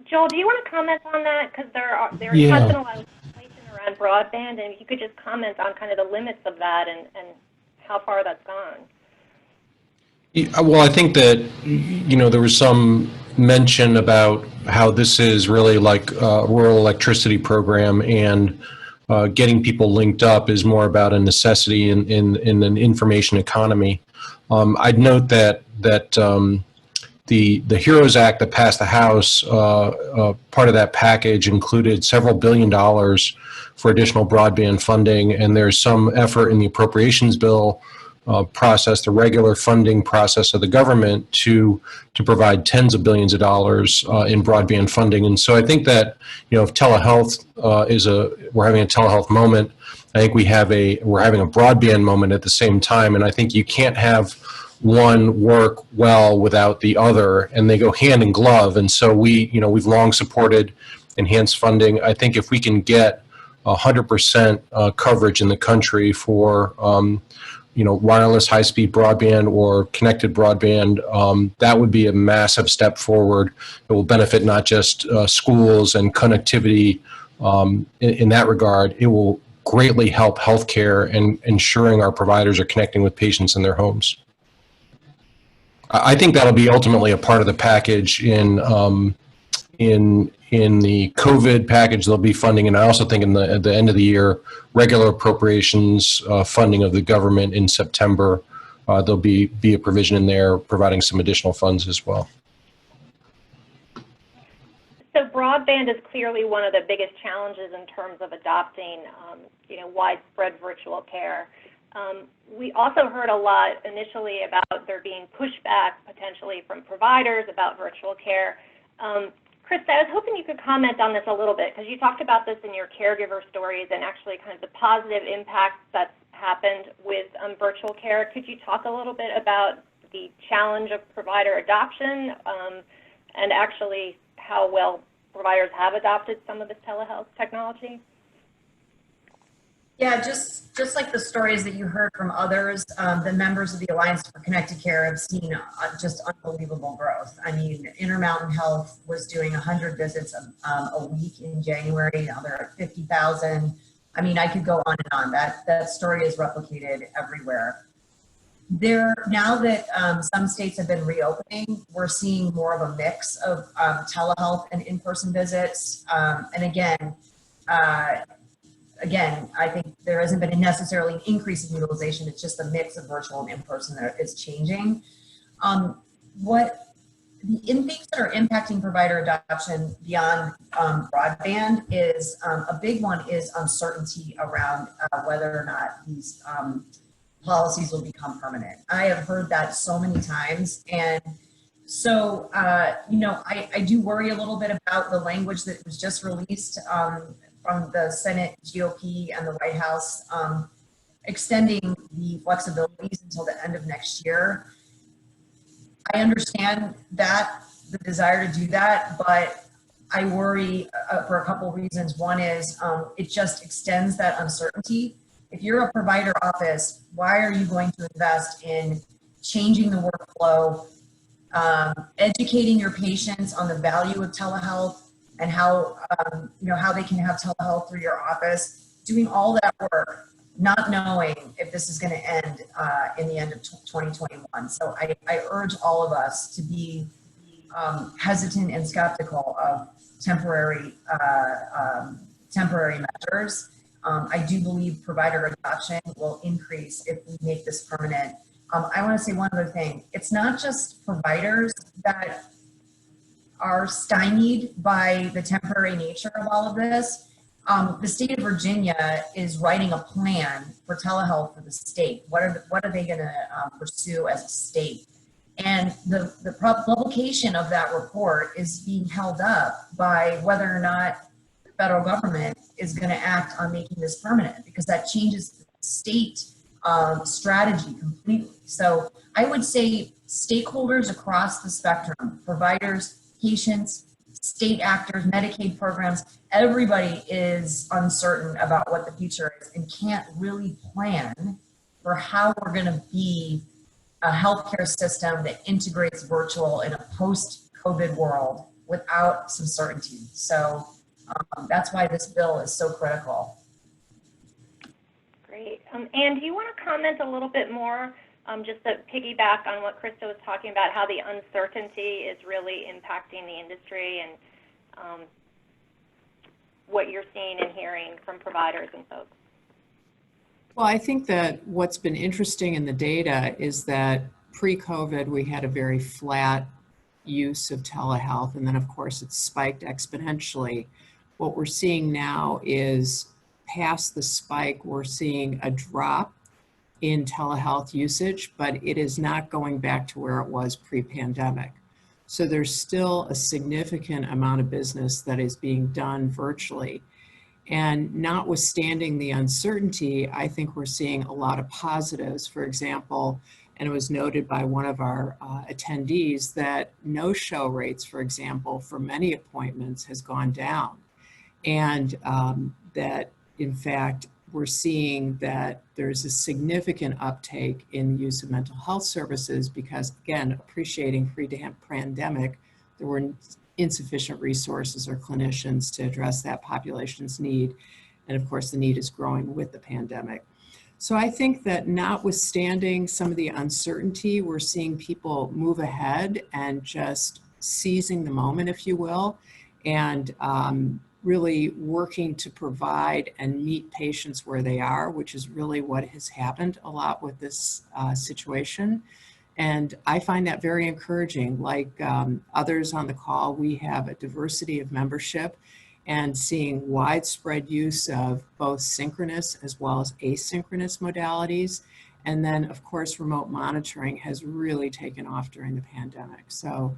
A: Joel, do you want to comment on that? Because there has been a lot of legislation around broadband, and if you could just comment on kind of the limits of that and how far that's gone.
H: Well, I think that, there was some mention about how this is really like a rural electricity program, and getting people linked up is more about a necessity in an information economy. I'd note that the HEROES Act that passed the House, part of that package included several $1 billion for additional broadband funding, and there's some effort in the appropriations bill process, the regular funding process of the government, to provide tens of billions of dollars in broadband funding. And so I think that, if telehealth we're having a telehealth moment, I think we're having a broadband moment at the same time. And I think you can't have one work well without the other, and they go hand in glove. And so we've long supported enhanced funding. I think if we can get 100% coverage in the country for wireless high-speed broadband or connected broadband, that would be a massive step forward. It will benefit not just schools and connectivity in that regard. It will greatly help healthcare and ensuring our providers are connecting with patients in their homes. I think that'll be ultimately a part of the package in the COVID package. There'll be funding, and I also think at the end of the year, regular appropriations funding of the government in September, there'll be a provision in there providing some additional funds as well.
A: So broadband is clearly one of the biggest challenges in terms of adopting, widespread virtual care. We also heard a lot initially about there being pushback potentially from providers about virtual care. Krista, I was hoping you could comment on this a little bit, because you talked about this in your caregiver stories and actually kind of the positive impact that's happened with virtual care. Could you talk a little bit about the challenge of provider adoption and actually how well providers have adopted some of this telehealth technology?
J: Yeah, just like the stories that you heard from others, the members of the Alliance for Connected Care have seen just unbelievable growth. I mean, Intermountain Health was doing 100 visits a week in January. Now they're at 50,000. I mean, I could go on and on. That story is replicated everywhere. Now that some states have been reopening, we're seeing more of a mix of telehealth and in-person visits. And again, I think there hasn't been necessarily an increase in utilization. It's just the mix of virtual and in-person that is changing. Things that are impacting provider adoption beyond broadband is a big one is uncertainty around whether or not these policies will become permanent. I have heard that so many times, and so I do worry a little bit about the language that was just released from the Senate GOP and the White House, extending the flexibilities until the end of next year. I understand that, the desire to do that, but I worry for a couple of reasons. One is it just extends that uncertainty. If you're a provider office, why are you going to invest in changing the workflow, educating your patients on the value of telehealth and how, how they can have telehealth through your office, doing all that work, not knowing if this is going to end in the end of 2021. So I urge all of us to be hesitant and skeptical of temporary measures. I do believe provider adoption will increase if we make this permanent. I want to say one other thing. It's not just providers that are stymied by the temporary nature of all of this. The state of Virginia is writing a plan for telehealth for the state. What are they going to pursue as a state? And the publication of that report is being held up by whether or not the federal government is going to act on making this permanent, because that changes the state strategy completely. So I would say stakeholders across the spectrum, providers, patients, state actors, Medicaid programs, everybody is uncertain about what the future is and can't really plan for how we're going to be a healthcare system that integrates virtual in a post-COVID world without some certainty. So that's why this bill is so critical.
A: Great. Anne, do you want to comment a little bit more, just to piggyback on what Krista was talking about, how the uncertainty is really impacting the industry and what you're seeing and hearing from providers and folks?
G: Well, I think that what's been interesting in the data is that pre-COVID, we had a very flat use of telehealth, and then of course it spiked exponentially. What we're seeing now is past the spike, we're seeing a drop in telehealth usage, but it is not going back to where it was pre-pandemic. So there's still a significant amount of business that is being done virtually. And notwithstanding the uncertainty, I think we're seeing a lot of positives. For example, and it was noted by one of our attendees that no-show rates, for example, for many appointments has gone down. And that, in fact, we're seeing that there's a significant uptake in the use of mental health services because, again, appreciating pre-pandemic, there were insufficient resources or clinicians to address that population's need. And of course, the need is growing with the pandemic. So I think that notwithstanding some of the uncertainty, we're seeing people move ahead and just seizing the moment, if you will, and really working to provide and meet patients where they are, which is really what has happened a lot with this situation. And I find that very encouraging. Like others on the call, we have a diversity of membership and seeing widespread use of both synchronous as well as asynchronous modalities. And then, of course, remote monitoring has really taken off during the pandemic. So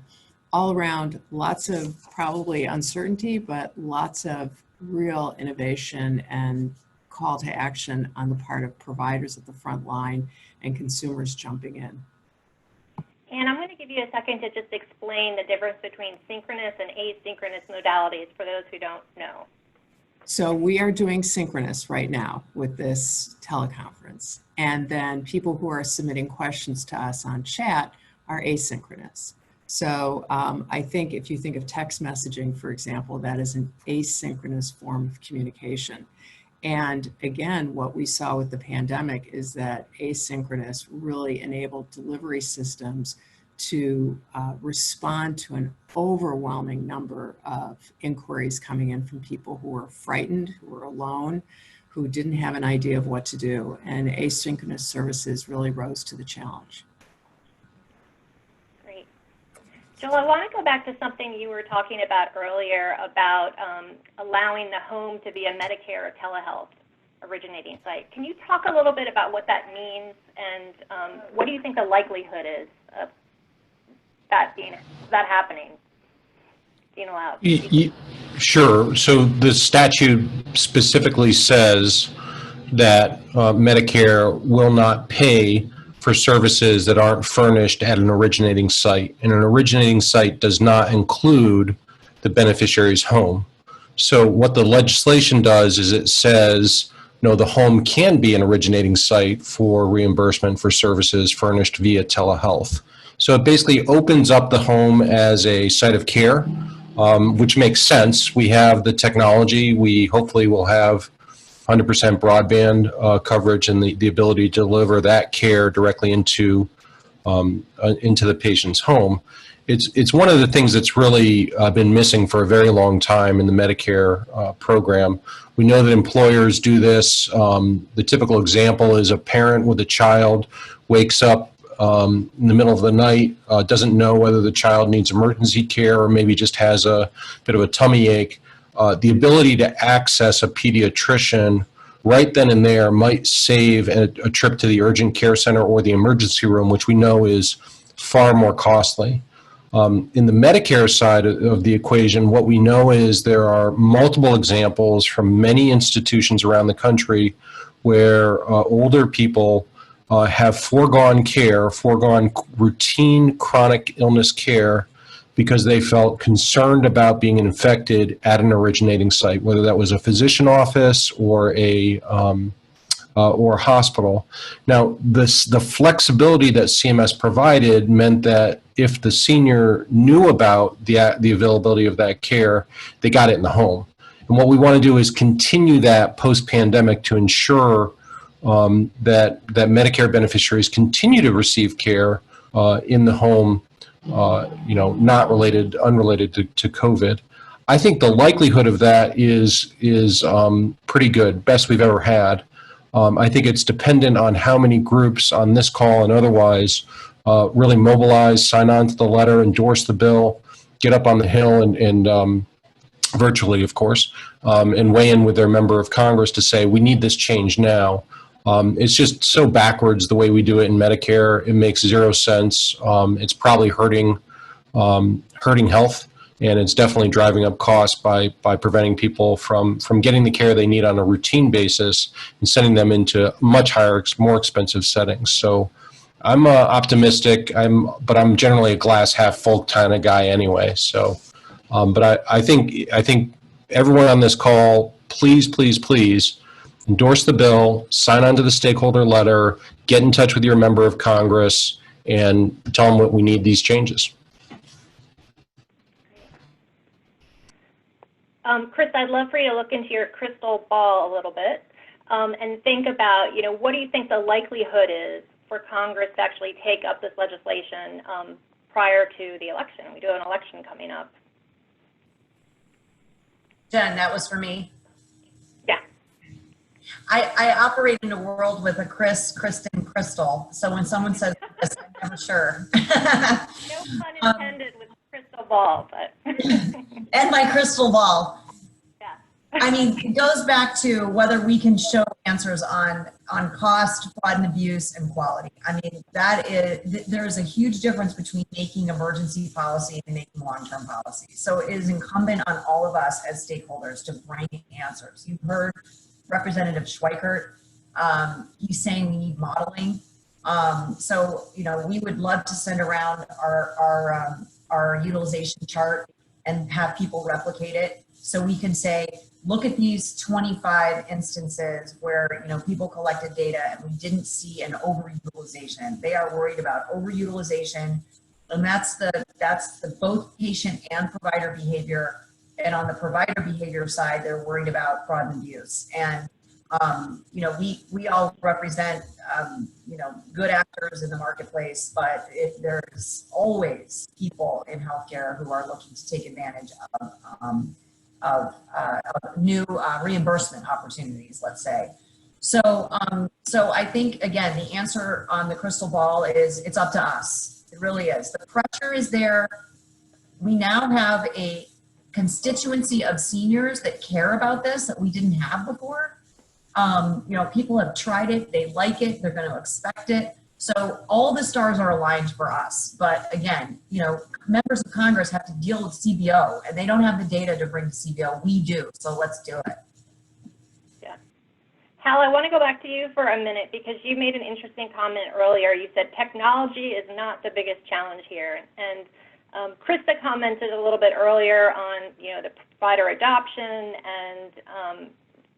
G: all around, lots of probably uncertainty, but lots of real innovation and call to action on the part of providers at the front line and consumers jumping in.
A: And I'm going to give you a second to just explain the difference between synchronous and asynchronous modalities for those who don't know.
G: So we are doing synchronous right now with this teleconference. And then people who are submitting questions to us on chat are asynchronous. So I think if you think of text messaging, for example, that is an asynchronous form of communication. And again, what we saw with the pandemic is that asynchronous really enabled delivery systems to respond to an overwhelming number of inquiries coming in from people who were frightened, who were alone, who didn't have an idea of what to do. And asynchronous services really rose to the challenge.
A: Great. Jill, I want to go back to something you were talking about earlier about allowing the home to be a Medicare telehealth originating site. Can you talk a little bit about what that means and what do you think the likelihood is of that happening, being allowed?
H: Sure. So the statute specifically says that Medicare will not pay for services that aren't furnished at an originating site. And an originating site does not include the beneficiary's home. So what the legislation does is it says the home can be an originating site for reimbursement for services furnished via telehealth. So it basically opens up the home as a site of care, which makes sense. We have the technology. We hopefully will have 100% broadband coverage and the ability to deliver that care directly into the patient's home. It's one of the things that's really been missing for a very long time in the Medicare program. We know that employers do this. The typical example is a parent with a child wakes up in the middle of the night, doesn't know whether the child needs emergency care or maybe just has a bit of a tummy ache. The ability to access a pediatrician right then and there might save a trip to the urgent care center or the emergency room, which we know is far more costly. In the Medicare side of the equation, what we know is there are multiple examples from many institutions around the country where older people have foregone routine chronic illness care because they felt concerned about being infected at an originating site, whether that was a physician office or a hospital. Now, the flexibility that CMS provided meant that if the senior knew about the availability of that care, they got it in the home. And what we want to do is continue that post-pandemic to ensure that Medicare beneficiaries continue to receive care in the home, not unrelated to COVID. I think the likelihood of that is pretty good, best we've ever had. I think it's dependent on how many groups on this call and otherwise really mobilize, sign on to the letter, endorse the bill, get up on the Hill and virtually, of course, and weigh in with their member of Congress to say, we need this change now. It's just so backwards the way we do it in Medicare. It makes zero sense. It's probably hurting health, and it's definitely driving up costs by preventing people from getting the care they need on a routine basis and sending them into much higher, more expensive settings. So I'm optimistic, but I'm generally a glass half full kind of guy anyway. So, but I think everyone on this call, please endorse the bill, sign on to the stakeholder letter, get in touch with your member of Congress, and tell them what we need these changes.
A: Chris, I'd love for you to look into your crystal ball a little bit and think about, what do you think the likelihood is for Congress to actually take up this legislation prior to the election? We do have an election coming up.
J: Jen, that was for me.
A: Yeah.
J: I operate in a world with a Kristen, Crystal. So when someone says this, I'm never sure.
A: No pun intended with crystal ball, but.
J: And my crystal ball.
A: Yeah.
J: I mean, it goes back to whether we can show answers on cost, fraud and abuse, and quality. I mean, there's a huge difference between making emergency policy and making long-term policy. So it is incumbent on all of us as stakeholders to bring answers. You've heard Representative Schweikert, he's saying we need modeling. So, we would love to send around our utilization chart and have people replicate it. So we can say, look at these 25 instances where, people collected data and we didn't see an overutilization. They are worried about overutilization, and that's the both patient and provider behavior. And on the provider behavior side, they're worried about fraud and abuse. And we all represent good actors in the marketplace, but if there's always people in healthcare who are looking to take advantage of new reimbursement opportunities, let's say. So I think, again, the answer on the crystal ball is it's up to us. It really is. The pressure is there. We now have a constituency of seniors that care about this that we didn't have before. People have tried it, they like it, they're going to expect it. So all the stars are aligned for us. But again, members of Congress have to deal with CBO, and they don't have the data to bring to CBO. We do, so let's do it.
A: Yeah. Hal, I want to go back to you for a minute because you made an interesting comment earlier. You said technology is not the biggest challenge here. And Krista commented a little bit earlier on, the provider adoption and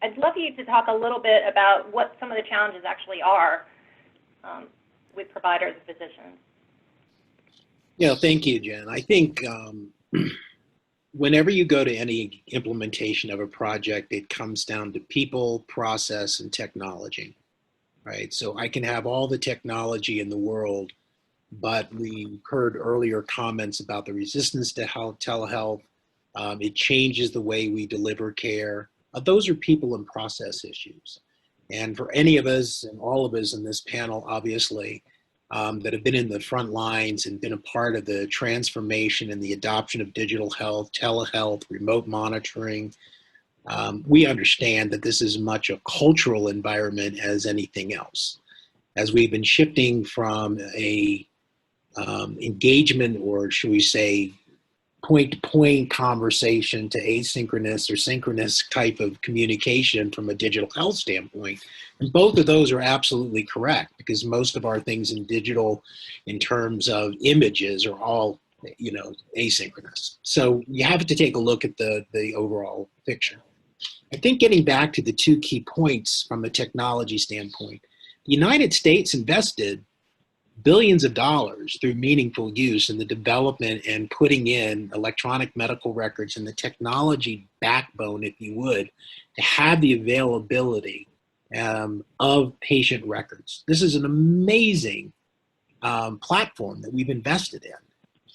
A: I'd love you to talk a little bit about what some of the challenges actually are with providers and physicians.
I: Yeah, thank you, Jen. I think whenever you go to any implementation of a project, it comes down to people, process, and technology, right? So I can have all the technology in the world, but we heard earlier comments about the resistance to telehealth. It changes the way we deliver care. Those are people and process issues. And for any of us and all of us in this panel, obviously, that have been in the front lines and been a part of the transformation and the adoption of digital health, telehealth, remote monitoring, we understand that this is much a cultural environment as anything else. As we've been shifting from a engagement, or should we say, point-to-point conversation to asynchronous or synchronous type of communication from a digital health standpoint. And both of those are absolutely correct, because most of our things in digital in terms of images are all, asynchronous. So you have to take a look at the overall picture. I think getting back to the two key points from a technology standpoint, the United States invested billions of dollars through meaningful use in the development and putting in electronic medical records and the technology backbone, if you would, to have the availability of patient records. This is an amazing platform that we've invested in.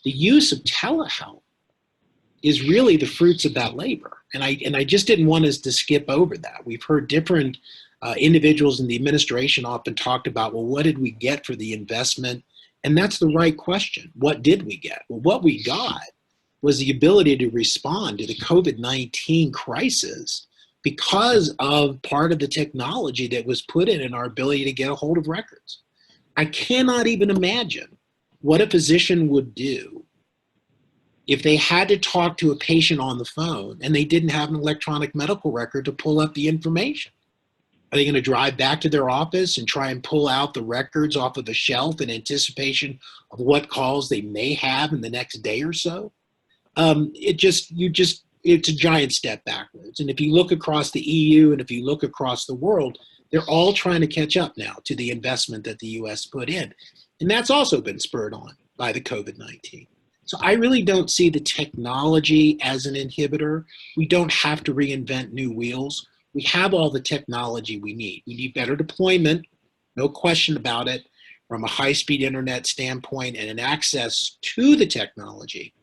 I: The use of telehealth is really the fruits of that labor. And I just didn't want us to skip over that. We've heard different individuals in the administration often talked about, well, what did we get for the investment? And that's the right question. What did we get? Well, what we got was the ability to respond to the COVID-19 crisis because of part of the technology that was put in our ability to get a hold of records. I cannot even imagine what a physician would do if they had to talk to a patient on the phone and they didn't have an electronic medical record to pull up the information. Are they going to drive back to their office and try and pull out the records off of the shelf in anticipation of what calls they may have in the next day or so? It's a giant step backwards. And if you look across the EU and if you look across the world, they're all trying to catch up now to the investment that the US put in. And that's also been spurred on by the COVID-19. So I really don't see the technology as an inhibitor. We don't have to reinvent new wheels. We have all the technology we need. We need better deployment, no question about it, from a high-speed internet standpoint and an access to the technology.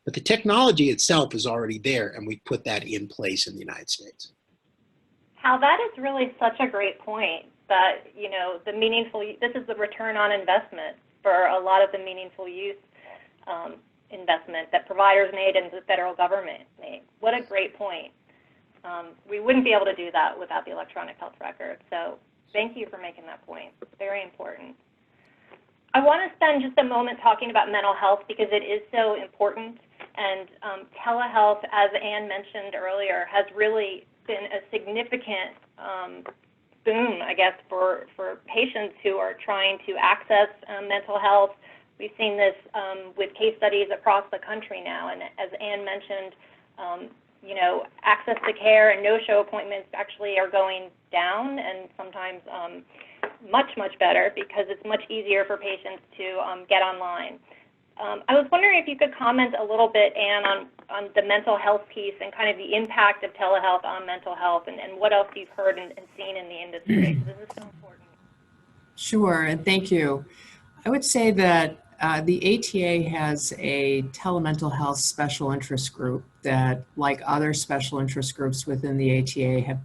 I: But the technology itself is already there, and we put that in place in the United States.
A: Hal, that is really such a great point that, this is the return on investment for a lot of the meaningful use investment that providers made and the federal government made. What a great point. We wouldn't be able to do that without the electronic health record. So thank you for making that point. It's very important. I want to spend just a moment talking about mental health because it is so important. And telehealth, as Anne mentioned earlier, has really been a significant boom, I guess, for patients who are trying to access mental health. We've seen this with case studies across the country now. And as Anne mentioned, access to care and no-show appointments actually are going down and sometimes much, much better because it's much easier for patients to get online. I was wondering if you could comment a little bit, Anne, on the mental health piece and kind of the impact of telehealth on mental health and what else you've heard and seen in the industry, because this is so important.
G: Sure, and thank you. I would say that the ATA has a telemental health special interest group that, like other special interest groups within the ATA, have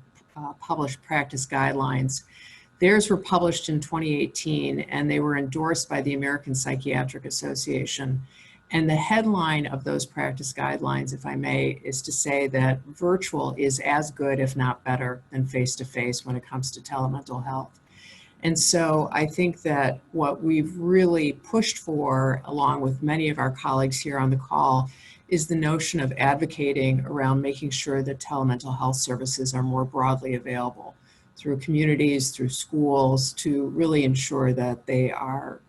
G: published practice guidelines. Theirs were published in 2018, and they were endorsed by the American Psychiatric Association. And the headline of those practice guidelines, if I may, is to say that virtual is as good, if not better, than face-to-face when it comes to telemental health. And so I think that what we've really pushed for, along with many of our colleagues here on the call, is the notion of advocating around making sure that telemental health services are more broadly available through communities, through schools, to really ensure that they are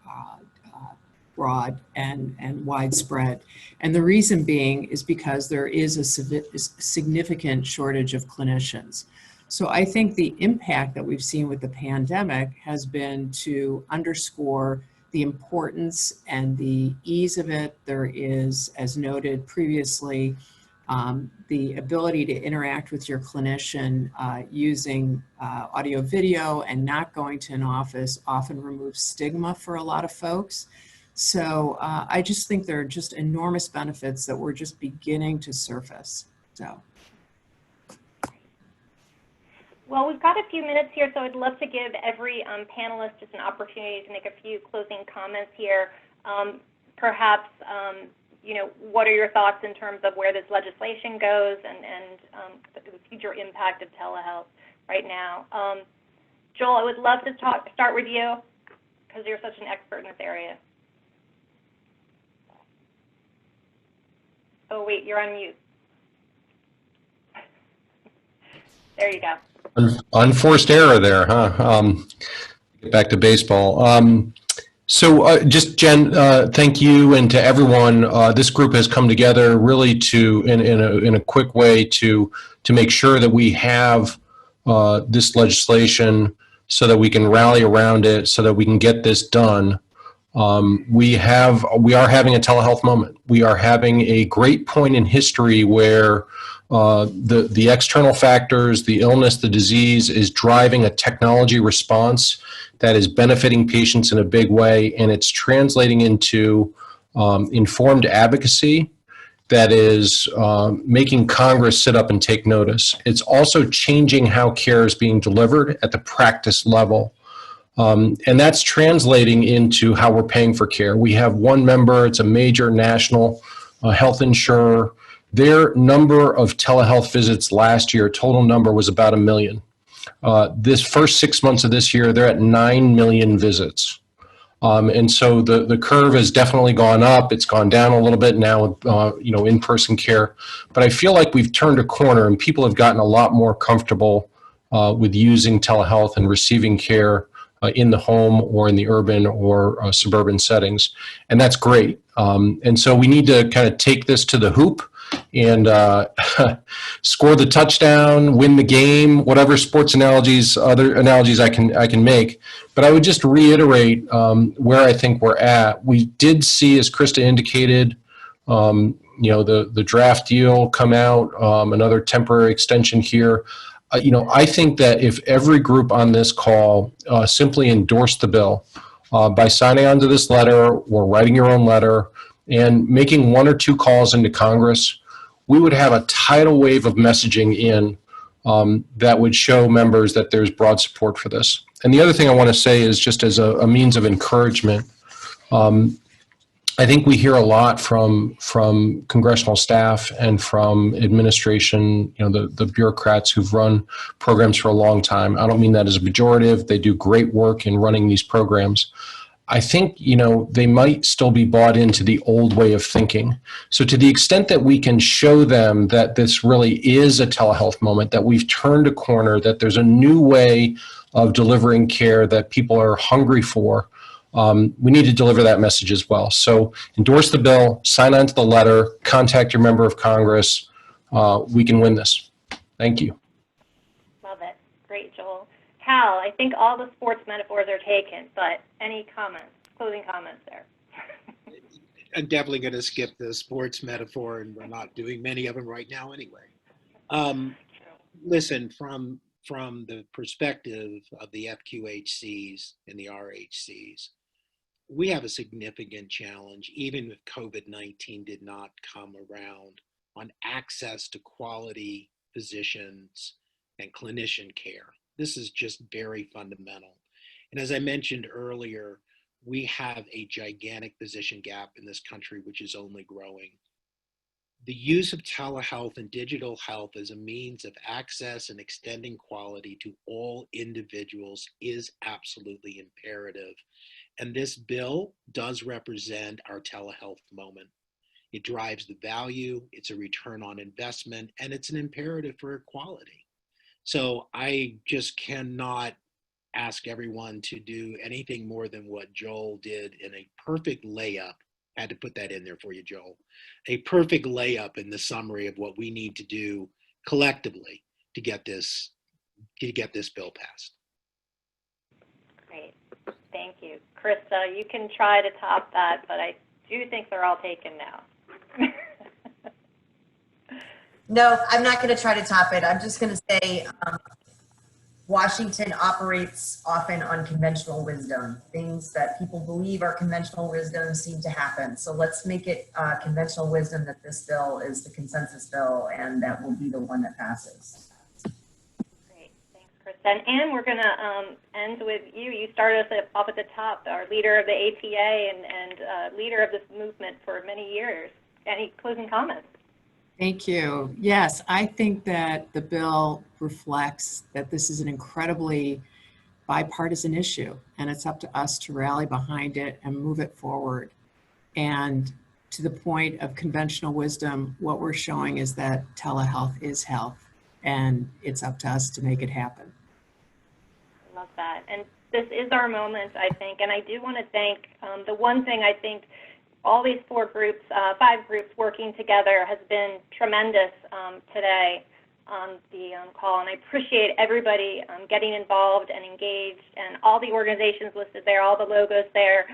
G: broad and widespread. And the reason being is because there is a significant shortage of clinicians. So I think the impact that we've seen with the pandemic has been to underscore the importance and the ease of it. There is, as noted previously, the ability to interact with your clinician using audio video and not going to an office often removes stigma for a lot of folks. So I just think there are just enormous benefits that we're just beginning to surface. So.
A: Well, we've got a few minutes here, so I'd love to give every panelist just an opportunity to make a few closing comments here. Perhaps, you know, what are your thoughts in terms of where this legislation goes and the future impact of telehealth right now? Joel, I would love to start with you because you're such an expert in this area. Oh, wait, you're on mute. There you go.
H: Unforced error there, huh? Get back to baseball. Just Jen, thank you, and to everyone. This group has come together really to, in a quick way, to make sure that we have this legislation so that we can rally around it, so that we can get this done. We are having a telehealth moment. We are having a great point in history where the external factors, the illness, the disease is driving a technology response that is benefiting patients in a big way, and it's translating into informed advocacy that is making Congress sit up and take notice. It's also changing how care is being delivered at the practice level. And that's translating into how we're paying for care. We have one member, it's a major national health insurer. Their number of telehealth visits last year, total number, was about 1 million. This first 6 months of this year, they're at 9 million visits. And so the curve has definitely gone up. It's gone down a little bit now, in-person care. But I feel like we've turned a corner and people have gotten a lot more comfortable with using telehealth and receiving care in the home or in the urban or suburban settings. And that's great. And so we need to kind of take this to the hoop and score the touchdown, win the game, whatever other analogies I can make. But I would just reiterate where I think we're at. We did see, as Krista indicated, the draft deal come out, another temporary extension here. I think that if every group on this call simply endorsed the bill by signing onto this letter or writing your own letter and making 1 or 2 calls into Congress, we would have a tidal wave of messaging in that would show members that there's broad support for this. And the other thing I want to say is just as a means of encouragement, I think we hear a lot from congressional staff and from administration, the bureaucrats who've run programs for a long time. I don't mean that as a pejorative. They do great work in running these programs. I think, they might still be bought into the old way of thinking. So to the extent that we can show them that this really is a telehealth moment, that we've turned a corner, that there's a new way of delivering care that people are hungry for, we need to deliver that message as well. So endorse the bill, sign on to the letter, contact your member of Congress. We can win this. Thank you.
A: Love it. Great, Joel. Hal, I think all the sports metaphors are taken, but any comments, closing comments there?
I: I'm definitely going to skip the sports metaphor, and we're not doing many of them right now anyway. Listen, from the perspective of the FQHCs and the RHCs, we have a significant challenge, even if COVID-19 did not come around, on access to quality physicians and clinician care. This is just very fundamental. And as I mentioned earlier, we have a gigantic physician gap in this country, which is only growing. The use of telehealth and digital health as a means of access and extending quality to all individuals is absolutely imperative. And this bill does represent our telehealth moment. It drives the value, it's a return on investment, and it's an imperative for equality. So I just cannot ask everyone to do anything more than what Joel did in a perfect layup. I had to put that in there for you, Joel. A perfect layup in the summary of what we need to do collectively to get this to get this bill passed.
A: Great. Thank you. Krista, you can try to top that, but I do think they're all taken now.
J: No, I'm not going to try to top it. I'm just going to say Washington operates often on conventional wisdom. Things that people believe are conventional wisdom seem to happen. So let's make it conventional wisdom that this bill is the consensus bill and that will be the one that passes.
A: Great. Thanks, Krista. And Ann, we're going to end with you. You started us off at the top, our leader of the ATA and leader of this movement for many years. Any closing comments?
G: Thank you. Yes, I think that the bill reflects that this is an incredibly bipartisan issue, and it's up to us to rally behind it and move it forward. And to the point of conventional wisdom, what we're showing is that telehealth is health, and it's up to us to make it happen.
A: I love that. And this is our moment, I think. And I do want to thank the one thing I think all these 5 groups working together has been tremendous today on the call. And I appreciate everybody getting involved and engaged, and all the organizations listed there, all the logos there.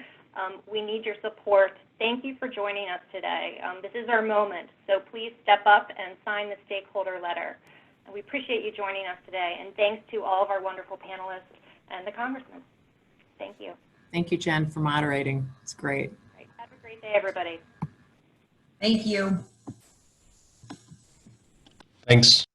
A: We need your support. Thank you for joining us today. This is our moment, so please step up and sign the stakeholder letter. And we appreciate you joining us today. And thanks to all of our wonderful panelists and the Congressman. Thank you.
G: Thank you, Jen, for moderating. It's great.
A: Have a great day, everybody.
J: Thank you.
H: Thanks.